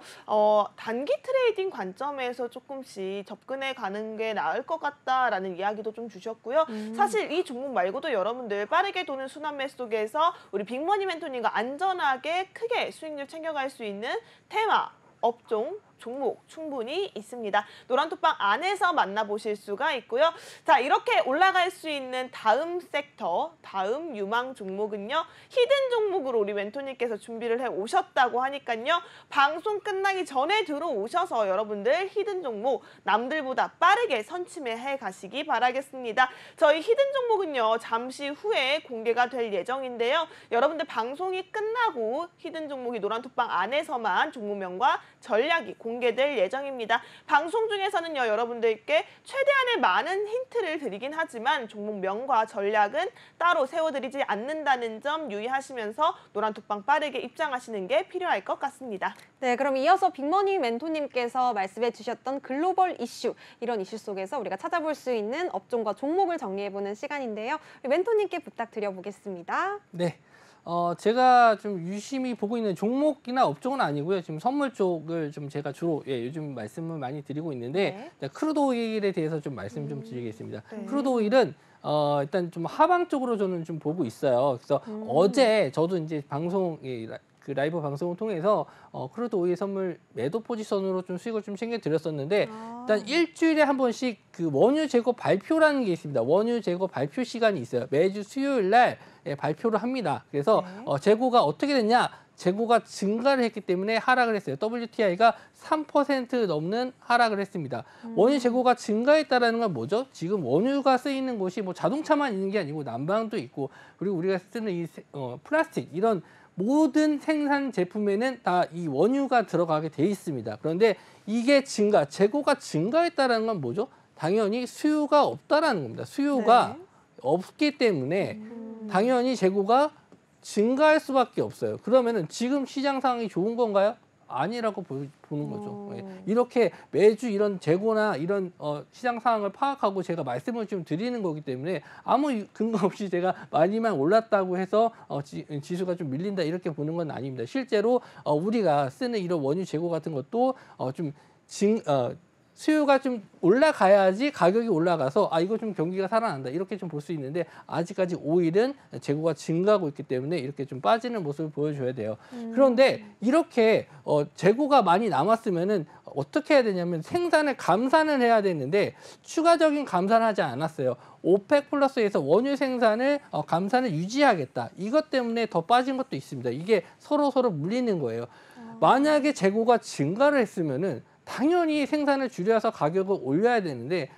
S1: 단기 트레이딩 관점에서 조금씩 접근해 가는 게 나을 것 같다라는 이야기도 좀 주셨고요. 사실 이 종목 말고도 여러분들 빠르게 도는 순환매 속에서 우리 빅머니 멘토님과 안전하게 크게 수익률 챙겨갈 수 있는 테마, 업종, 종목 충분히 있습니다. 노란톡방 안에서 만나보실 수가 있고요. 자, 이렇게 올라갈 수 있는 다음 섹터, 다음 유망 종목은요. 히든 종목으로 우리 멘토님께서 준비를 해 오셨다고 하니까요. 방송 끝나기 전에 들어오셔서 여러분들 히든 종목 남들보다 빠르게 선침해 가시기 바라겠습니다. 저희 히든 종목은요. 잠시 후에 공개가 될 예정인데요. 여러분들 방송이 끝나고 히든 종목이 노란톡방 안에서만 종목명과 전략이 공개될 예정입니다. 방송 중에서는요, 여러분들께 최대한의 많은 힌트를 드리긴 하지만 종목명과 전략은 따로 세워드리지 않는다는 점 유의하시면서 노란톡방 빠르게 입장하시는 게 필요할 것 같습니다.
S2: 네, 그럼 이어서 빅머니 멘토님께서 말씀해 주셨던 글로벌 이슈, 이런 이슈 속에서 우리가 찾아볼 수 있는 업종과 종목을 정리해보는 시간인데요. 우리 멘토님께 부탁드려보겠습니다.
S3: 네. 제가 좀 유심히 보고 있는 종목이나 업종은 아니고요. 지금 선물 쪽을 좀 제가 주로 요즘 말씀을 많이 드리고 있는데 크루드 오일에 대해서 좀 말씀 좀 드리겠습니다.
S1: 네.
S3: 크루드 오일은 일단 좀 하방 쪽으로 저는 좀 보고 있어요. 그래서 어제 저도 이제 방송 그 라이브 방송을 통해서 크루드 오일 선물 매도 포지션으로 좀 수익을 좀 챙겨 드렸었는데 일단 일주일에 한 번씩 그 원유 재고 발표라는 게 있습니다. 원유 재고 발표 시간이 있어요. 매주 수요일 날 발표를 합니다. 그래서 재고가 어떻게 됐냐? 재고가 증가를 했기 때문에 하락을 했어요. WTI가 3% 넘는 하락을 했습니다. 원유 재고가 증가했다는 건 뭐죠? 지금 원유가 쓰이는 곳이 뭐 자동차만 있는 게 아니고 난방도 있고 그리고 우리가 쓰는 이 플라스틱 이런 모든 생산 제품에는 다 이 원유가 들어가게 돼 있습니다. 그런데 이게 재고가 증가했다는 건 뭐죠? 당연히 수요가 없다라는 겁니다. 수요가 없기 때문에 당연히 재고가 증가할 수밖에 없어요. 그러면은 지금 시장 상황이 좋은 건가요? 아니라고 보는 거죠. 이렇게 매주 이런 재고나 이런 시장 상황을 파악하고 제가 말씀을 좀 드리는 거기 때문에 아무 근거 없이 제가 많이만 올랐다고 해서 지수가 좀 밀린다 이렇게 보는 건 아닙니다. 실제로 우리가 쓰는 이런 원유 재고 같은 것도 수요가 좀 올라가야지 가격이 올라가서 이거 좀 경기가 살아난다 이렇게 좀 볼 수 있는데 아직까지 오일은 재고가 증가하고 있기 때문에 이렇게 좀 빠지는 모습을 보여줘야 돼요. 그런데 이렇게 재고가 많이 남았으면은 어떻게 해야 되냐면 생산을 감산을 해야 되는데 추가적인 감산을 하지 않았어요. 오펙 플러스에서 원유 생산을 감산을 유지하겠다. 이것 때문에 더 빠진 것도 있습니다. 이게 서로 물리는 거예요. 만약에 재고가 증가를 했으면은 당연히 생산을 줄여서 가격을 올려야 되는데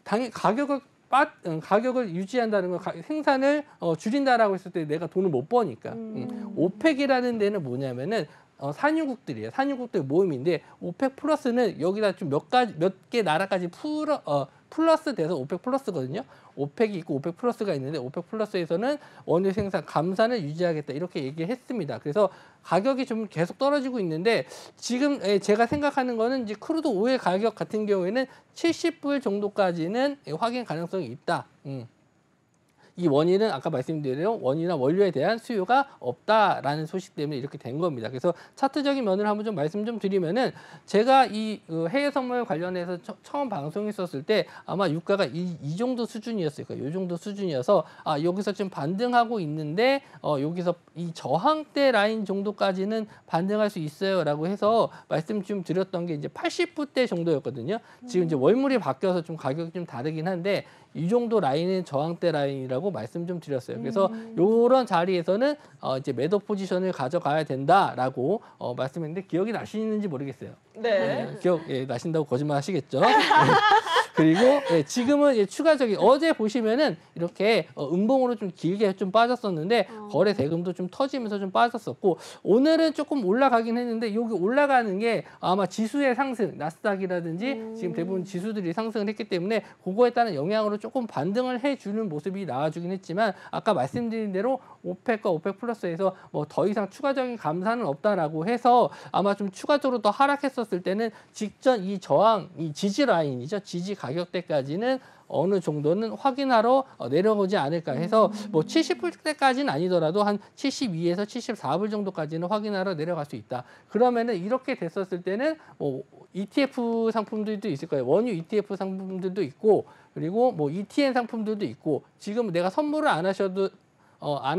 S3: 당연히 가격을 유지한다는 건 생산을 줄인다라고 했을 때 내가 돈을 못 버니까. 오펙이라는 데는 뭐냐면은 산유국들이에요. 산유국들 모임인데 오펙 플러스는 여기다 좀 몇 개 나라까지 플러스 돼서 오펙 플러스거든요. 오펙이 있고 오펙 플러스가 있는데 오펙 플러스에서는 원유 생산 감산을 유지하겠다 이렇게 얘기했습니다. 그래서 가격이 좀 계속 떨어지고 있는데 지금 제가 생각하는 거는 이제 크루드 오일 가격 같은 경우에는 70불 정도까지는 확인 가능성이 있다. 이 원인은 아까 말씀드린 대로 원유나 원료에 대한 수요가 없다라는 소식 때문에 이렇게 된 겁니다. 그래서 차트적인 면을 한번 좀 말씀 좀 드리면은 제가 이 해외 선물 관련해서 처음 방송했었을 때 아마 유가가 이 정도 수준이었을 거예요. 이 정도 수준이어서 여기서 좀 반등하고 있는데 여기서 이 저항대 라인 정도까지는 반등할 수 있어요라고 해서 말씀 좀 드렸던 게 이제 80불대 정도였거든요. 지금 이제 월물이 바뀌어서 좀 가격이 좀 다르긴 한데 이 정도 라인은 저항대 라인이라고 말씀 좀 드렸어요. 그래서 이런 자리에서는 이제 매도 포지션을 가져가야 된다라고 말씀했는데 기억이 나시는지 모르겠어요.
S1: 네.
S3: 기억 나신다고 거짓말 하시겠죠. 그리고 지금은 추가적인 어제 보시면은 이렇게 음봉으로 좀 길게 좀 빠졌었는데 거래 대금도 좀 터지면서 좀 빠졌었고 오늘은 조금 올라가긴 했는데 여기 올라가는 게 아마 지수의 상승, 나스닥이라든지 지금 대부분 지수들이 상승을 했기 때문에 그거에 따른 영향으로 조금 반등을 해주는 모습이 나와주긴 했지만 아까 말씀드린 대로 오펙과 오펙 플러스에서 뭐 더 이상 추가적인 감산은 없다라고 해서 아마 좀 추가적으로 더 하락했었을 때는 직전 이 저항, 이 지지 라인이죠. 지지 가격대까지는 어느 정도는 확인하러 내려오지 않을까 해서 뭐 70불대까지는 아니더라도 한 72에서 74불 정도까지는 확인하러 내려갈 수 있다. 그러면은 이렇게 됐었을 때는 뭐 ETF 상품들도 있을 거예요. 원유 ETF 상품들도 있고 그리고 뭐 ETN 상품들도 있고 지금 내가 선물을 안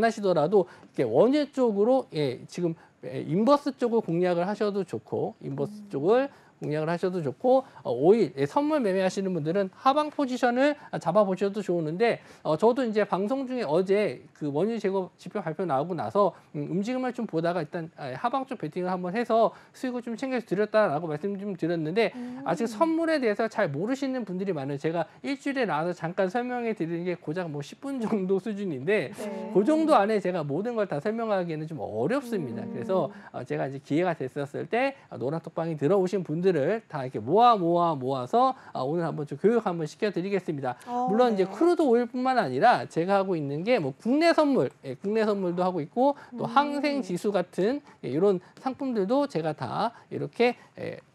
S3: 하시더라도 이렇게 원유 쪽으로 지금 인버스 쪽을 공략을 하셔도 좋고 인버스 쪽을 공략을 하셔도 좋고 오일 선물 매매하시는 분들은 하방 포지션을 잡아보셔도 좋은데 저도 이제 방송 중에 어제 그 원유 재고 지표 발표 나오고 나서 움직임을 좀 보다가 일단 하방 쪽 베팅을 한번 해서 수익을 좀 챙겨서 드렸다라고 말씀 좀 드렸는데 아직 선물에 대해서 잘 모르시는 분들이 많아요. 제가 일주일에 나와서 잠깐 설명해 드리는 게 고작 뭐 10분 정도 수준인데 그 정도 안에 제가 모든 걸 다 설명하기에는 좀 어렵습니다. 그래서 제가 이제 기회가 됐었을 때 노란톡방에 들어오신 분들을 다 이렇게 모아서 오늘 한번 좀 교육 한번 시켜드리겠습니다. 물론 이제 크루드 오일뿐만 아니라 제가 하고 있는 게 뭐 국내 선물, 국내 선물도 하고 있고 또 항생 지수 같은 이런 상품들도 제가 다 이렇게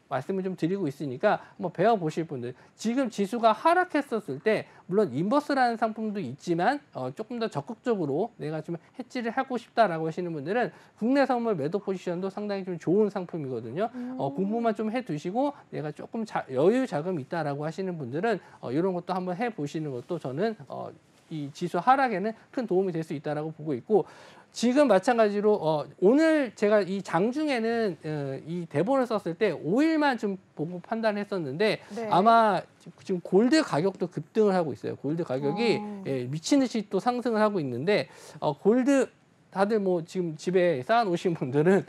S3: 말씀을 좀 드리고 있으니까 한번 배워보실 분들 지금 지수가 하락했었을 때 물론 인버스라는 상품도 있지만 조금 더 적극적으로 내가 좀 해지를 하고 싶다라고 하시는 분들은 국내 선물 매도 포지션도 상당히 좀 좋은 상품이거든요. 공부만 좀 해두시고 내가 조금 여유 자금이 있다라고 하시는 분들은 이런 것도 한번 해보시는 것도 저는 이 지수 하락에는 큰 도움이 될 수 있다라고 보고 있고 지금 마찬가지로 오늘 제가 이 장중에는 이 대본을 썼을 때 5일만 좀 보고 판단했었는데
S2: 네.
S3: 아마 지금 골드 가격도 급등을 하고 있어요. 골드 가격이 미친 듯이 또 상승을 하고 있는데 골드 다들 뭐 지금 집에 쌓아놓으신 분들은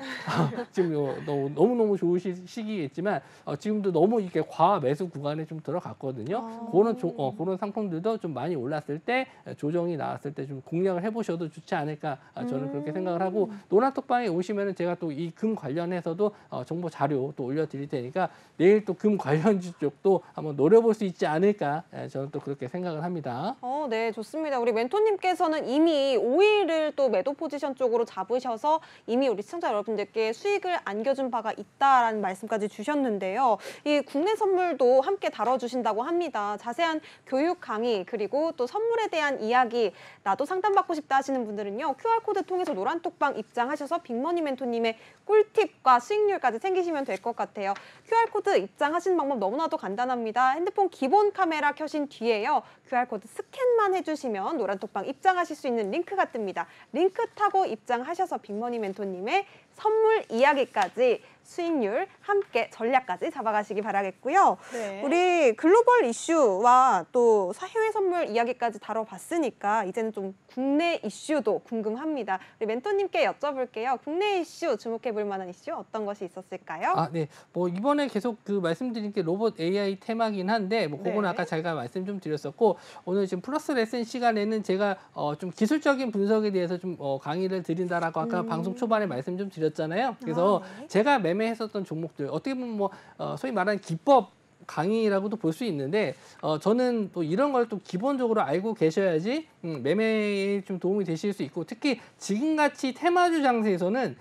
S3: 지금 너무너무 좋으실 시기겠지만 지금도 너무 이렇게 과매수 구간에 좀 들어갔거든요. 그런 상품들도 좀 많이 올랐을 때 조정이 나왔을 때 좀 공략을 해보셔도 좋지 않을까 저는 그렇게 생각을 하고 노란톡방에 오시면은 제가 또 이 금 관련해서도 정보 자료 또 올려드릴 테니까 내일 또 금 관련주 쪽도 한번 노려볼 수 있지 않을까 저는 또 그렇게 생각을 합니다.
S2: 네, 좋습니다. 우리 멘토님께서는 이미 5일을 또 매도 포지션 쪽으로 잡으셔서 이미 우리 시청자 여러분들께 수익을 안겨준 바가 있다라는 말씀까지 주셨는데요. 이 국내 선물도 함께 다뤄주신다고 합니다. 자세한 교육 강의 그리고 또 선물에 대한 이야기 나도 상담받고 싶다 하시는 분들은요. QR코드 통해서 노란톡방 입장하셔서 빅머니 멘토님의 꿀팁과 수익률까지 챙기시면 될 것 같아요. QR코드 입장하시는 방법 너무나도 간단합니다. 핸드폰 기본 카메라 켜신 뒤에요. QR코드 스캔만 해주시면 노란톡방 입장하실 수 있는 링크가 뜹니다. 링크 타고 입장하셔서 빅머니 멘토님의 선물 이야기까지 수익률 함께 전략까지 잡아가시기 바라겠고요.
S1: 네.
S2: 우리 글로벌 이슈와 또 해외 선물 이야기까지 다뤄봤으니까 이제는 좀 국내 이슈도 궁금합니다. 우리 멘토님께 여쭤볼게요. 국내 이슈 주목해볼 만한 이슈 어떤 것이 있었을까요?
S3: 네. 뭐 이번에 계속 그 말씀드린 게 로봇 AI 테마긴 한데 뭐 그거는
S1: 네.
S3: 아까 제가 말씀 좀 드렸었고 오늘 지금 플러스 레슨 시간에는 제가 좀 기술적인 분석에 대해서 좀 강의를 드린다라고 아까 방송 초반에 말씀 좀 드렸잖아요. 그래서
S2: 네.
S3: 제가 매매했었던 종목들 어떻게 보면 뭐 소위 말하는 기법 강의라고도 볼 수 있는데 저는 또 이런 걸 또 기본적으로 알고 계셔야지 매매에 좀 도움이 되실 수 있고 특히 지금같이 테마주 장세에서는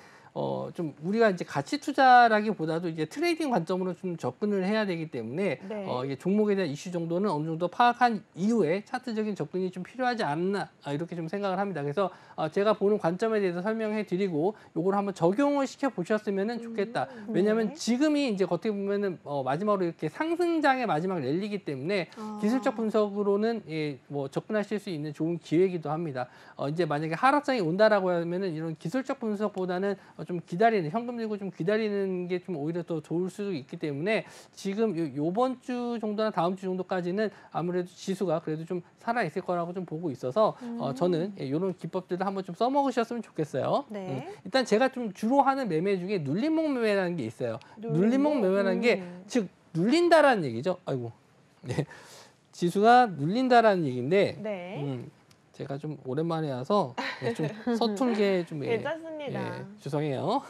S3: 좀 우리가 이제 가치 투자라기보다도 이제 트레이딩 관점으로 좀 접근을 해야 되기 때문에
S1: 네.
S3: 이게 종목에 대한 이슈 정도는 어느 정도 파악한 이후에 차트적인 접근이 좀 필요하지 않나 이렇게 좀 생각을 합니다. 그래서 제가 보는 관점에 대해서 설명해 드리고 요걸 한번 적용을 시켜 보셨으면 좋겠다. 왜냐하면
S2: 네.
S3: 지금이 이제 어떻게 보면은 마지막으로 이렇게 상승장의 마지막 랠리이기 때문에 기술적 분석으로는 뭐 접근하실 수 있는 좋은 기회이기도 합니다. 이제 만약에 하락장이 온다라고 하면은 이런 기술적 분석보다는 좀 기다리는 현금 들고 좀 기다리는 게 좀 오히려 더 좋을 수도 있기 때문에 지금 요번 주 정도나 다음 주 정도까지는 아무래도 지수가 그래도 좀 살아 있을 거라고 좀 보고 있어서 저는 이런 기법들을 한번 좀 써먹으셨으면 좋겠어요.
S2: 네.
S3: 일단 제가 좀 주로 하는 매매 중에 눌림목 매매라는 게 있어요. 눌림목 매매라는 게 즉 눌린다라는 얘기죠. 아이고, 네. 지수가 눌린다라는 얘기인데.
S1: 네.
S3: 제가 좀 오랜만에 와서 좀 서툴게 좀
S1: 괜찮습니다.
S3: 죄송해요.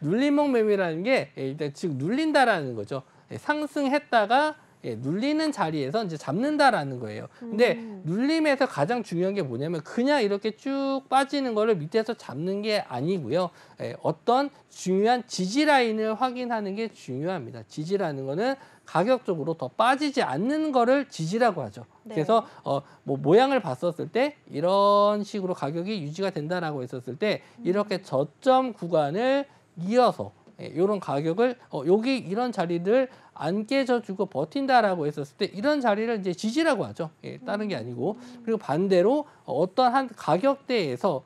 S3: 눌림목 매매라는 게 일단 즉 눌린다라는 거죠. 상승했다가 눌리는 자리에서 이제 잡는다라는 거예요. 근데 눌림에서 가장 중요한 게 뭐냐면 그냥 이렇게 쭉 빠지는 거를 밑에서 잡는 게 아니고요. 어떤 중요한 지지 라인을 확인하는 게 중요합니다. 지지라는 거는 가격적으로 더 빠지지 않는 거를 지지라고 하죠.
S2: 네.
S3: 그래서 뭐 모양을 봤었을 때 이런 식으로 가격이 유지가 된다라고 했었을 때 이렇게 저점 구간을 이어서 이런 가격을 여기 이런 자리를 안 깨져주고 버틴다라고 했었을 때 이런 자리를 이제 지지라고 하죠. 다른 게 아니고 그리고 반대로 어떤 한 가격대에서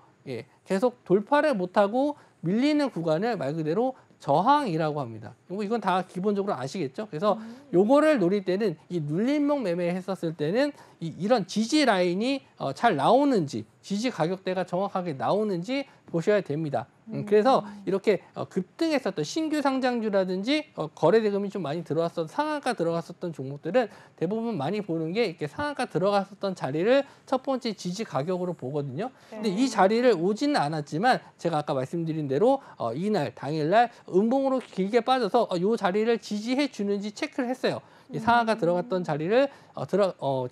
S3: 계속 돌파를 못하고 밀리는 구간을 말 그대로 저항이라고 합니다. 이건 다 기본적으로 아시겠죠? 그래서 요거를 노릴 때는 이 눌림목 매매 했었을 때는 이런 지지 라인이 잘 나오는지 지지 가격대가 정확하게 나오는지 보셔야 됩니다. 그래서 이렇게 급등했었던 신규 상장주라든지 거래 대금이 좀 많이 들어왔던 상한가 들어갔었던 종목들은 대부분 많이 보는 게 이렇게 상한가 들어갔었던 자리를 첫 번째 지지 가격으로 보거든요. 근데 이 자리를 오지는 않았지만 제가 아까 말씀드린 대로 이날 당일날 음봉으로 길게 빠져서 이 자리를 지지해 주는지 체크를 했어요. 이 상한가 들어갔던 자리를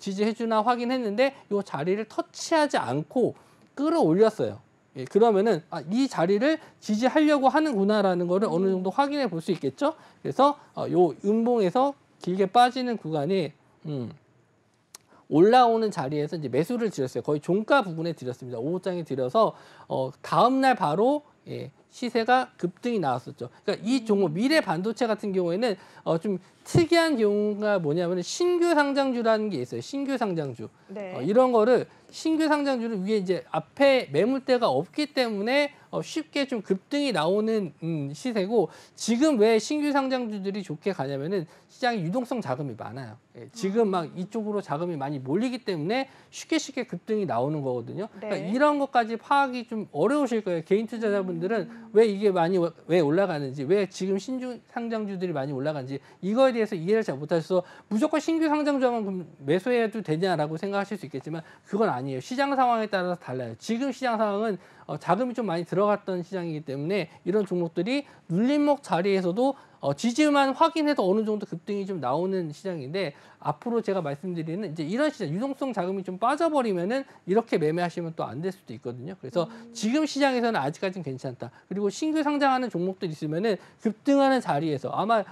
S3: 지지해 주나 확인했는데 이 자리를 터치하지 않고 끌어올렸어요. 그러면은 이 자리를 지지하려고 하는구나라는 거를 어느 정도 확인해 볼 수 있겠죠. 그래서 요 음봉에서 길게 빠지는 구간이 올라오는 자리에서 이제 매수를 드렸어요. 거의 종가 부분에 드렸습니다. 5호장에 드려서 다음 날 바로 시세가 급등이 나왔었죠. 그러니까 이 종목 미래 반도체 같은 경우에는 좀 특이한 경우가 뭐냐면 신규 상장주라는 게 있어요. 신규 상장주.
S1: 네.
S3: 이런 거를 신규 상장주를 위에 이제 앞에 매물대가 없기 때문에 쉽게 좀 급등이 나오는 시세고 지금 왜 신규 상장주들이 좋게 가냐면은 시장에 유동성 자금이 많아요. 지금 막 이쪽으로 자금이 많이 몰리기 때문에 쉽게 급등이 나오는 거거든요.
S1: 네.
S3: 그러니까 이런 것까지 파악이 좀 어려우실 거예요. 개인 투자자분들은 왜 이게 왜 올라가는지, 왜 지금 신규 상장주들이 많이 올라가는지 이거에 대해서 이해를 잘 못하셔서 무조건 신규 상장주하면 그럼 매수해도 되냐라고 생각하실 수 있겠지만 그건 아니에요. 시장 상황에 따라서 달라요. 지금 시장 상황은 자금이 좀 많이 들어갔던 시장이기 때문에 이런 종목들이 눌림목 자리에서도 지지만 확인해도 어느 정도 급등이 좀 나오는 시장인데 앞으로 제가 말씀드리는 이제 이런 시장 유동성 자금이 좀 빠져버리면은 이렇게 매매하시면 또 안 될 수도 있거든요. 그래서 지금 시장에서는 아직까지는 괜찮다. 그리고 신규 상장하는 종목들 있으면은 급등하는 자리에서 아마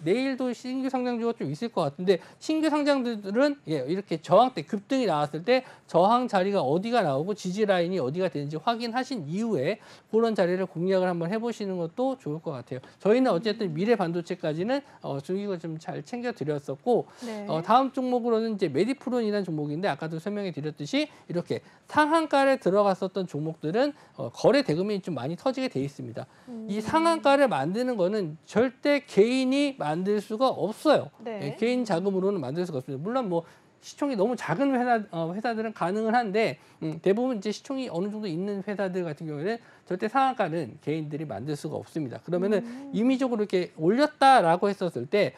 S3: 내일도 신규 상장주가 좀 있을 것 같은데 신규 상장들은 이렇게 저항 때 급등이 나왔을 때 저항 자리가 어디가 나오고 지지 라인이 어디가 되는지 확인하신 이후에 그런 자리를 공략을 한번 해보시는 것도 좋을 것 같아요. 저희는 어쨌든 미래 반도체까지는 중기가 좀 잘 챙겨 드렸었고
S2: 네.
S3: 다음 종목으로는 이제 메디프론이라는 종목인데 아까도 설명해 드렸듯이 이렇게 상한가를 들어갔었던 종목들은 거래 대금이 좀 많이 터지게 돼 있습니다. 이 상한가를 만드는 거는 절대 개인이 만들 수가 없어요.
S1: 네.
S3: 개인 자금으로는 만들 수가 없습니다. 물론 뭐 시총이 너무 작은 회사들은 가능은 한데 대부분 이제 시총이 어느 정도 있는 회사들 같은 경우에는 절대 상한가는 개인들이 만들 수가 없습니다. 그러면은 임의적으로 이렇게 올렸다라고 했었을 때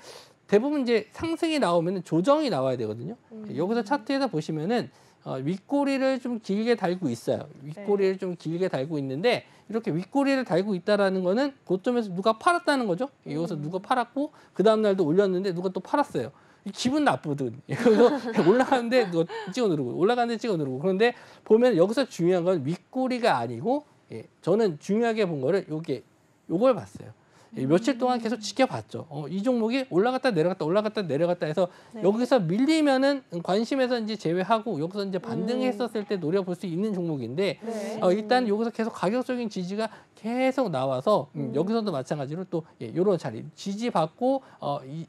S3: 대부분 이제 상승이 나오면 조정이 나와야 되거든요. 여기서 차트에서 보시면은 윗꼬리를 좀 길게 달고 있어요. 윗꼬리를 좀 길게 달고 있는데 이렇게 윗꼬리를 달고 있다라는 거는 고점에서 누가 팔았다는 거죠. 여기서 누가 팔았고 그 다음 날도 올렸는데 누가 또 팔았어요. 기분 나쁘든 그래서 올라가는데 누가 찍어 누르고 올라가는데 찍어 누르고 그런데 보면 여기서 중요한 건 윗꼬리가 아니고 저는 중요하게 본 거를 요걸 봤어요. 며칠 동안 계속 지켜봤죠. 이 종목이 올라갔다 내려갔다 해서 여기서 밀리면은 관심에서 이제 제외하고 여기서 이제 반등했었을 때 노려볼 수 있는 종목인데 일단 여기서 계속 가격적인 지지가 계속 나와서 여기서도 마찬가지로 또 이런 자리 지지받고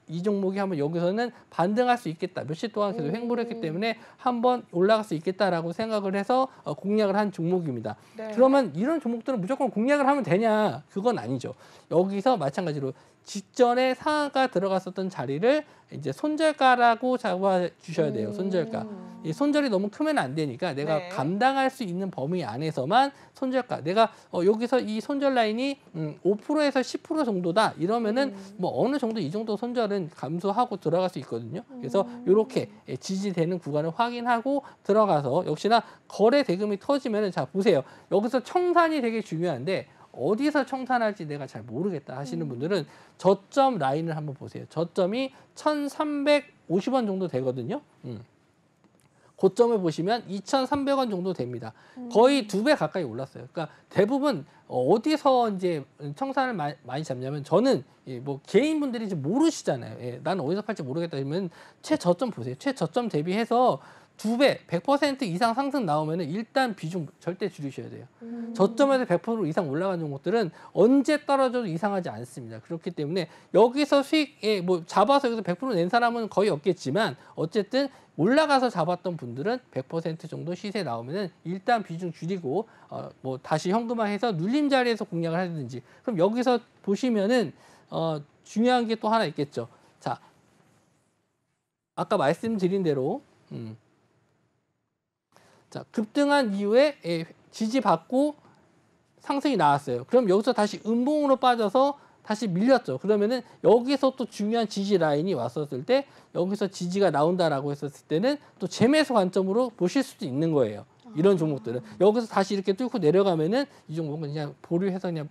S3: 이 종목이 한번 여기서는 반등할 수 있겠다. 며칠 동안 계속 횡보를 했기 때문에 한번 올라갈 수 있겠다라고 생각을 해서 공략을 한 종목입니다.
S1: 네.
S3: 그러면 이런 종목들은 무조건 공략을 하면 되냐? 그건 아니죠. 여기서 마찬가지로 직전에 상한가 들어갔었던 자리를 이제 손절가라고 잡아 주셔야 돼요. 손절가. 이 손절이 너무 크면 안 되니까 내가
S1: 네.
S3: 감당할 수 있는 범위 안에서만 손절가. 내가 여기서 이 손절 라인이 5%에서 10% 정도다. 이러면은 뭐 어느 정도 이 정도 손절은 감소하고 들어갈 수 있거든요. 그래서 이렇게 지지되는 구간을 확인하고 들어가서 역시나 거래 대금이 터지면은 자 보세요. 여기서 청산이 되게 중요한데 어디서 청산할지 내가 잘 모르겠다 하시는 분들은 저점 라인을 한번 보세요. 저점이 1300 2,250원 정도 되거든요. 고점을 보시면 2,300원 정도 됩니다. 거의 2배 가까이 올랐어요. 그러니까 대부분 어디서 이제 청산을 많이 잡냐면 저는 뭐 개인분들이 이제 모르시잖아요. 예, 나는 어디서 팔지 모르겠다 하면 최저점 보세요. 최저점 대비해서 2배, 100% 이상 상승 나오면 일단 비중 절대 줄이셔야 돼요. 저점에서 100% 이상 올라간 종목들은 언제 떨어져도 이상하지 않습니다. 그렇기 때문에 여기서 수익, 뭐 잡아서 여기서 100%낸 사람은 거의 없겠지만 어쨌든 올라가서 잡았던 분들은 100% 정도 시세 나오면은 일단 비중 줄이고 뭐 다시 현금화해서 눌림 자리에서 공략을 하든지. 그럼 여기서 보시면은 중요한 게 또 하나 있겠죠. 자, 아까 말씀드린 대로 자, 급등한 이후에 지지받고 상승이 나왔어요. 그럼 여기서 다시 음봉으로 빠져서 다시 밀렸죠. 그러면은 여기서 또 중요한 지지 라인이 왔었을 때 여기서 지지가 나온다라고 했었을 때는 또 재매수 관점으로 보실 수도 있는 거예요. 이런 종목들은 여기서 다시 이렇게 뚫고 내려가면은 이 종목은 그냥 보류해서 그냥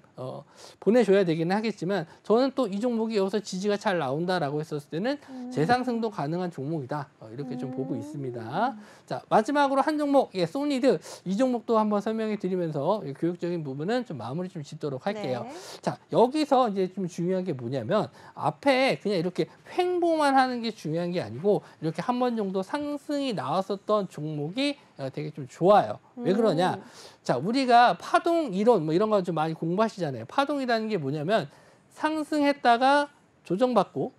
S3: 보내줘야 되기는 하겠지만 저는 또 이 종목이 여기서 지지가 잘 나온다라고 했었을 때는 재상승도 가능한 종목이다 이렇게 좀 보고 있습니다. 자, 마지막으로 한 종목 소니드 이 종목도 한번 설명해 드리면서 교육적인 부분은 좀 마무리 좀 짓도록 할게요.
S2: 네.
S3: 자, 여기서 이제 좀 중요한 게 뭐냐면 앞에 그냥 이렇게 횡보만 하는 게 중요한 게 아니고 이렇게 한 번 정도 상승이 나왔었던 종목이 되게 좀 좋아요. 왜 그러냐? 자, 우리가 파동 이론 뭐 이런 거 좀 많이 공부하시잖아요. 파동이라는 게 뭐냐면 상승했다가 조정받고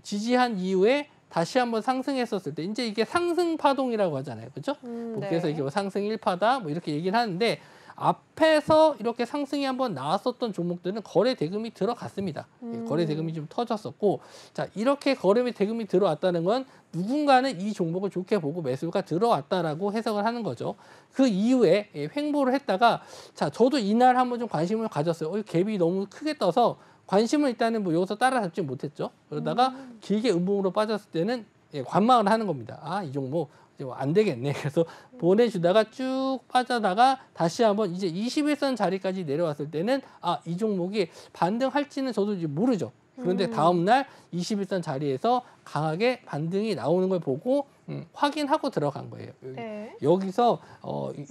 S3: 지지한 이후에 다시 한번 상승했었을 때 이제 이게 상승 파동이라고 하잖아요. 그렇죠?
S2: 네.
S3: 그래서 이게 뭐 상승 1파다 뭐 이렇게 얘기를 하는데 앞에서 이렇게 상승이 한번 나왔었던 종목들은 거래 대금이 들어갔습니다. 거래 대금이 좀 터졌었고, 자, 이렇게 거래 대금이 들어왔다는 건 누군가는 이 종목을 좋게 보고 매수가 들어왔다라고 해석을 하는 거죠. 그 이후에 횡보를 했다가, 자, 저도 이날 한번 좀 관심을 가졌어요. 갭이 너무 크게 떠서 관심을 일단은 뭐 여기서 따라잡지 못했죠. 그러다가 길게 음봉으로 빠졌을 때는 관망을 하는 겁니다. 아, 이 종목 안 되겠네. 그래서 보내주다가 쭉 빠져다가 다시 한번 이제 21선 자리까지 내려왔을 때는 아, 이 종목이 반등할지는 저도 이제 모르죠. 그런데 다음날 21선 자리에서 강하게 반등이 나오는 걸 보고 확인하고 들어간 거예요.
S1: 네.
S3: 여기서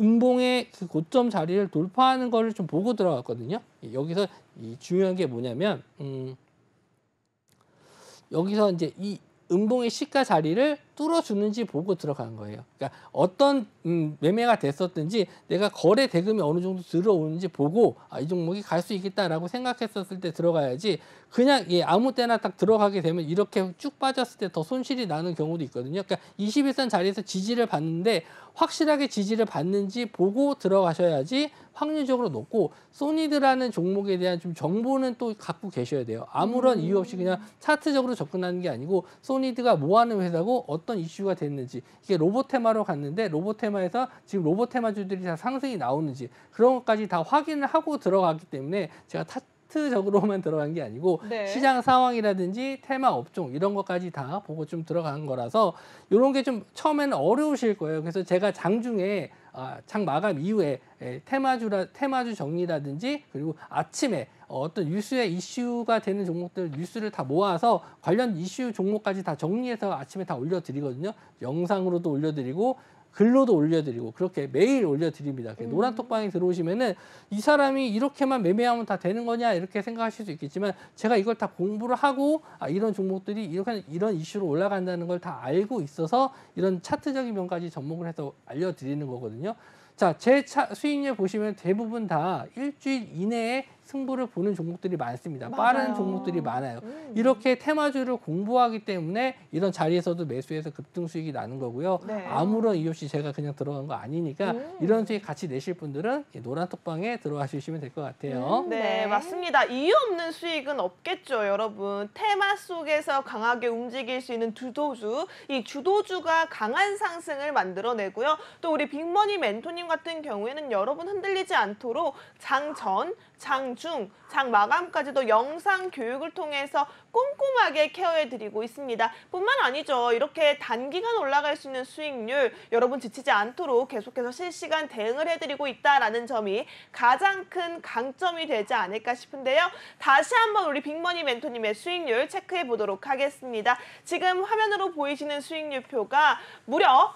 S3: 음봉의 그 고점 자리를 돌파하는 거를 좀 보고 들어갔거든요. 여기서 이 중요한 게 뭐냐면 여기서 이제 이 음봉의 시가 자리를 뚫어주는지 보고 들어간 거예요. 그러니까 어떤 매매가 됐었든지 내가 거래 대금이 어느 정도 들어오는지 보고 이 종목이 갈 수 있겠다라고 생각했었을 때 들어가야지 그냥 아무 때나 딱 들어가게 되면 이렇게 쭉 빠졌을 때 더 손실이 나는 경우도 있거든요. 그러니까 21선 자리에서 지지를 받는데 확실하게 지지를 받는지 보고 들어가셔야지 확률적으로 높고 소니드라는 종목에 대한 좀 정보는 또 갖고 계셔야 돼요. 아무런 이유 없이 그냥 차트적으로 접근하는 게 아니고 소니드가 뭐 하는 회사고 어떤 이슈가 됐는지 이게 로보테마로 갔는데 로보테마에서 지금 로보테마주들이 다 상승이 나오는지 그런 것까지 다 확인을 하고 들어가기 때문에 제가 차트적으로만 들어간 게 아니고
S1: 네.
S3: 시장 상황이라든지 테마 업종 이런 것까지 다 보고 좀 들어간 거라서 이런 게 좀 처음에는 어려우실 거예요. 그래서 제가 장중에 장 마감 이후에 테마주 정리라든지 그리고 아침에 어떤 뉴스의 이슈가 되는 종목들 뉴스를 다 모아서 관련 이슈 종목까지 다 정리해서 아침에 다 올려드리거든요. 영상으로도 올려드리고 글로도 올려드리고 그렇게 매일 올려드립니다. 노란톡방에 들어오시면은 이 사람이 이렇게만 매매하면 다 되는 거냐 이렇게 생각하실 수 있겠지만 제가 이걸 다 공부를 하고 이런 종목들이 이런 이슈로 올라간다는 걸 다 알고 있어서 이런 차트적인 면까지 접목을 해서 알려드리는 거거든요. 자, 제 수익률 보시면 대부분 다 일주일 이내에 승부를 보는 종목들이 많습니다.
S1: 맞아요.
S3: 빠른 종목들이 많아요. 이렇게 테마주를 공부하기 때문에 이런 자리에서도 매수해서 급등 수익이 나는 거고요.
S1: 네.
S3: 아무런 이유 없이 제가 그냥 들어간 거 아니니까 이런 수익 같이 내실 분들은 노란톡방에 들어가 주시면 될 것 같아요.
S1: 네,
S2: 네.
S1: 맞습니다. 이유 없는 수익은 없겠죠, 여러분. 테마 속에서 강하게 움직일 수 있는 주도주, 이 주도주가 강한 상승을 만들어내고요. 또 우리 빅머니 멘토님 같은 경우에는 여러분 흔들리지 않도록 장전, 장 중, 장 마감까지도 영상 교육을 통해서 꼼꼼하게 케어해드리고 있습니다. 뿐만 아니죠. 이렇게 단기간 올라갈 수 있는 수익률 여러분 지치지 않도록 계속해서 실시간 대응을 해드리고 있다는 점이 가장 큰 강점이 되지 않을까 싶은데요. 다시 한번 우리 빅머니 멘토님의 수익률 체크해 보도록 하겠습니다. 지금 화면으로 보이시는 수익률표가 무려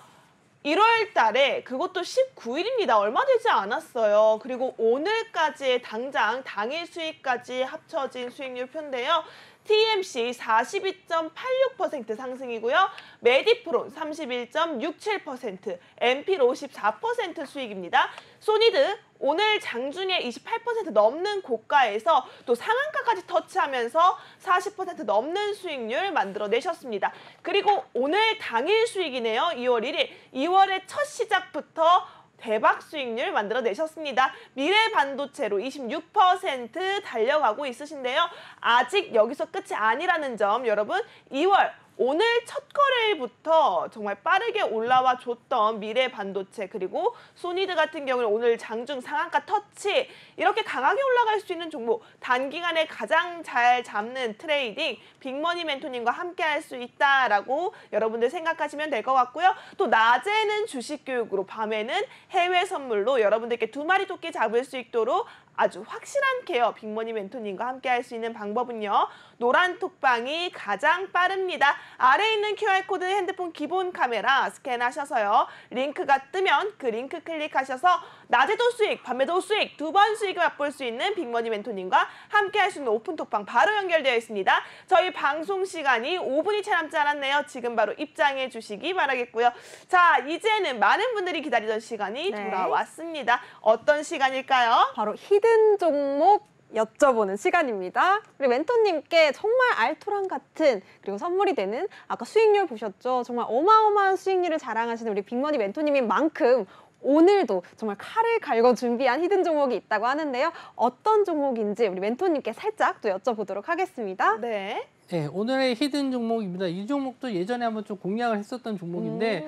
S1: 1월 달에 그것도 19일입니다. 얼마 되지 않았어요. 그리고 오늘까지의 당장 당일 수익까지 합쳐진 수익률표인데요. TMC 42.86% 상승이고요. 메디프론 31.67%, MP로 14% 수익입니다. 소니드 오늘 장중에 28% 넘는 고가에서 또 상한가까지 터치하면서 40% 넘는 수익률 만들어내셨습니다. 그리고 오늘 당일 수익이네요. 2월 1일. 2월의 첫 시작부터 대박 수익률 만들어내셨습니다. 미래반도체로 26% 달려가고 있으신데요. 아직 여기서 끝이 아니라는 점 여러분 2월 오늘 첫 거래일부터 정말 빠르게 올라와 줬던 미래반도체 그리고 소니드 같은 경우는 오늘 장중 상한가 터치 이렇게 강하게 올라갈 수 있는 종목 단기간에 가장 잘 잡는 트레이딩 빅머니 멘토님과 함께 할 수 있다라고 여러분들 생각하시면 될 것 같고요. 또 낮에는 주식 교육으로 밤에는 해외 선물로 여러분들께 2마리 토끼 잡을 수 있도록 아주 확실한 케어 빅머니 멘토님과 함께 할 수 있는 방법은요. 노란 톡방이 가장 빠릅니다. 아래에 있는 QR코드 핸드폰 기본 카메라 스캔하셔서요. 링크가 뜨면 그 링크 클릭하셔서 낮에도 수익, 밤에도 수익, 2번 수익을 맛볼 수 있는 빅머니 멘토님과 함께 할 수 있는 오픈 톡방 바로 연결되어 있습니다. 저희 방송 시간이 5분이 채 남지 않았네요. 지금 바로 입장해 주시기 바라겠고요. 자, 이제는 많은 분들이 기다리던 시간이 돌아왔습니다. 어떤 시간일까요?
S2: 바로 히든 종목 여쭤보는 시간입니다. 우리 멘토님께 정말 알토란 같은 그리고 선물이 되는 아까 수익률 보셨죠? 정말 어마어마한 수익률을 자랑하시는 우리 빅머니 멘토님인 만큼 오늘도 정말 칼을 갈고 준비한 히든 종목이 있다고 하는데요. 어떤 종목인지 우리 멘토님께 살짝 또 여쭤보도록 하겠습니다.
S1: 네.
S3: 네, 오늘의 히든 종목입니다. 이 종목도 예전에 한번 좀 공략을 했었던 종목인데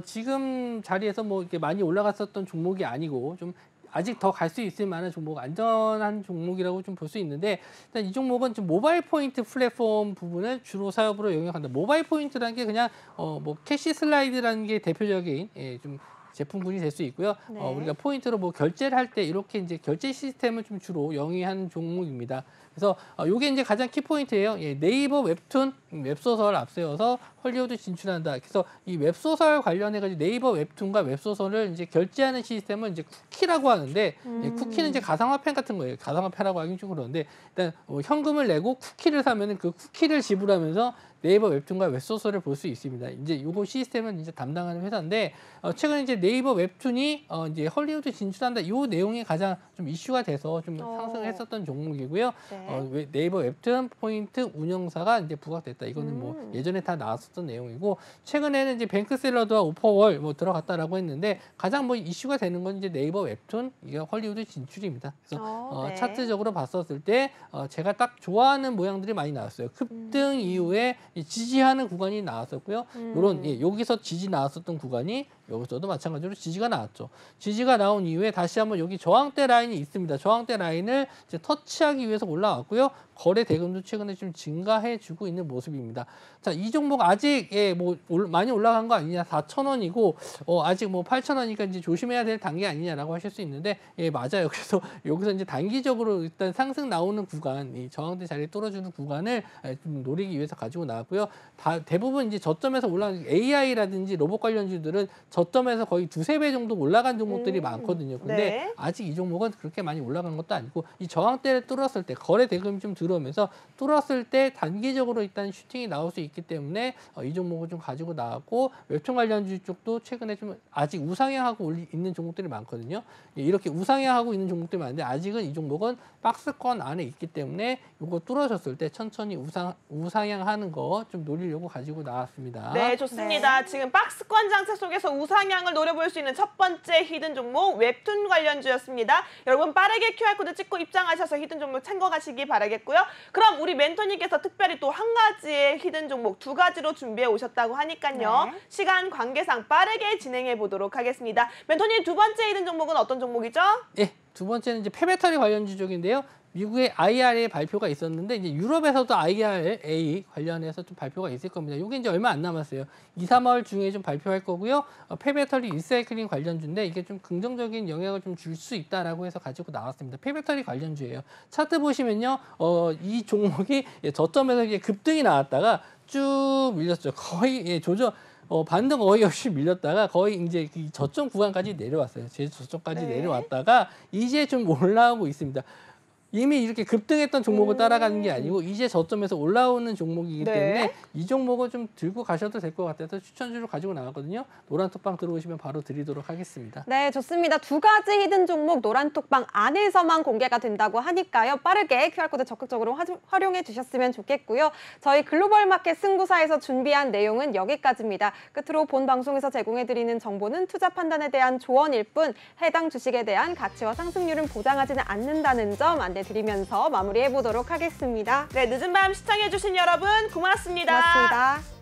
S3: 지금 자리에서 뭐 이렇게 많이 올라갔었던 종목이 아니고 좀 아직 더 갈 수 있을 만한 종목, 안전한 종목이라고 좀 볼 수 있는데 일단 이 종목은 좀 모바일 포인트 플랫폼 부분을 주로 사업으로 영역한다. 모바일 포인트라는 게 그냥 뭐 캐시 슬라이드라는 게 대표적인 좀 제품군이 될 수 있고요.
S2: 네.
S3: 우리가 포인트로 뭐 결제를 할 때 이렇게 이제 결제 시스템을 좀 주로 영위하는 종목입니다. 그래서 이게 이제 가장 키포인트예요. 네이버 웹툰 웹소설 앞세워서 헐리우드 진출한다. 그래서 이 웹소설 관련해가지고 네이버 웹툰과 웹소설을 이제 결제하는 시스템을 이제 쿠키라고 하는데 쿠키는 이제 가상화폐 같은 거예요. 가상화폐라고 하긴 좀 그런데 일단 현금을 내고 쿠키를 사면은 그 쿠키를 지불하면서 네이버 웹툰과 웹소설을 볼 수 있습니다. 이제 요거 시스템은 이제 담당하는 회사인데 최근에 이제 네이버 웹툰이 이제 헐리우드 진출한다. 요 내용이 가장 좀 이슈가 돼서 좀 상승했었던 종목이고요.
S2: 네.
S3: 네이버 웹툰 포인트 운영사가 이제 부각됐다. 이거는 뭐 예전에 다 나왔었던 내용이고 최근에는 이제 뱅크샐러드와 오퍼월 뭐 들어갔다라고 했는데 가장 뭐 이슈가 되는 건 이제 네이버 웹툰 이게 헐리우드 진출입니다. 그래서
S2: 네.
S3: 차트적으로 봤었을 때 제가 딱 좋아하는 모양들이 많이 나왔어요. 급등 이후에 지지하는 구간이 나왔었고요. 요런 여기서 지지 나왔었던 구간이 여기서도 마찬가지로 지지가 나왔죠. 지지가 나온 이후에 다시 한번 여기 저항대 라인이 있습니다. 저항대 라인을 이제 터치하기 위해서 올라왔고요. 거래 대금도 최근에 좀 증가해주고 있는 모습입니다. 자, 이 종목 아직 뭐 많이 올라간 거 아니냐? 4,000원이고 아직 뭐 8,000원이니까 이제 조심해야 될 단계 아니냐라고 하실 수 있는데 맞아요. 그래서 여기서 이제 단기적으로 일단 상승 나오는 구간, 이 저항대 자리에 뚫어주는 구간을 좀 노리기 위해서 가지고 나왔고요. 대부분 이제 저점에서 올라간 AI라든지 로봇 관련주들은 저점에서 거의 2~3배 정도 올라간 종목들이 많거든요. 근데
S1: 네.
S3: 아직 이 종목은 그렇게 많이 올라간 것도 아니고 이 저항대를 뚫었을 때 거래 대금이 좀 들어오면서 뚫었을 때 단기적으로 일단 슈팅이 나올 수 있기 때문에 이 종목을 좀 가지고 나왔고 웹툰 관련주 쪽도 최근에 좀 아직 우상향하고 있는 종목들이 많거든요. 이렇게 우상향하고 있는 종목들이 많은데 아직은 이 종목은 박스권 안에 있기 때문에 이거 뚫어졌을 때 천천히 우상향하는 거 좀 노리려고 가지고 나왔습니다.
S1: 네, 좋습니다.
S2: 네.
S1: 지금 박스권 장세 속에서 우상향을 노려볼 수 있는 첫 번째 히든 종목 웹툰 관련주였습니다. 여러분 빠르게 QR코드 찍고 입장하셔서 히든 종목 참고하시기 바라겠고요. 그럼 우리 멘토님께서 특별히 또 한 가지의 히든 종목 2가지로 준비해 오셨다고 하니까요.
S2: 네.
S1: 시간 관계상 빠르게 진행해 보도록 하겠습니다. 멘토님 2번째 히든 종목은 어떤 종목이죠?
S3: 예. 두 번째는 이제 폐배터리 관련주 쪽인데요. 미국의 IRA 발표가 있었는데 이제 유럽에서도 IRA 관련해서 좀 발표가 있을 겁니다. 이게 이제 얼마 안 남았어요. 2, 3월 중에 좀 발표할 거고요. 폐배터리 리사이클링 관련주인데 이게 좀 긍정적인 영향을 좀 줄 수 있다라고 해서 가지고 나왔습니다. 폐배터리 관련주예요. 차트 보시면요, 이 종목이 저점에서 이제 급등이 나왔다가 쭉 밀렸죠. 거의 반등 거의 없이 밀렸다가 거의 이제 그 저점 구간까지 내려왔어요. 제 저점까지 내려왔다가 이제 좀 올라오고 있습니다. 이미 이렇게 급등했던 종목을 따라가는 게 아니고 이제 저점에서 올라오는 종목이기 때문에 이 종목을 좀 들고 가셔도 될 것 같아서 추천주를 가지고 나왔거든요. 노란톡방 들어오시면 바로 드리도록 하겠습니다.
S2: 네, 좋습니다. 두 가지 히든 종목 노란톡방 안에서만 공개가 된다고 하니까요. 빠르게 QR코드 적극적으로 활용해 주셨으면 좋겠고요. 저희 글로벌마켓 승부사에서 준비한 내용은 여기까지입니다. 끝으로 본 방송에서 제공해드리는 정보는 투자 판단에 대한 조언일 뿐 해당 주식에 대한 가치와 상승률은 보장하지는 않는다는 점 안내드리면서 마무리해보도록 하겠습니다.
S1: 네, 늦은 밤 시청해주신 여러분 고맙습니다.
S2: 고맙습니다.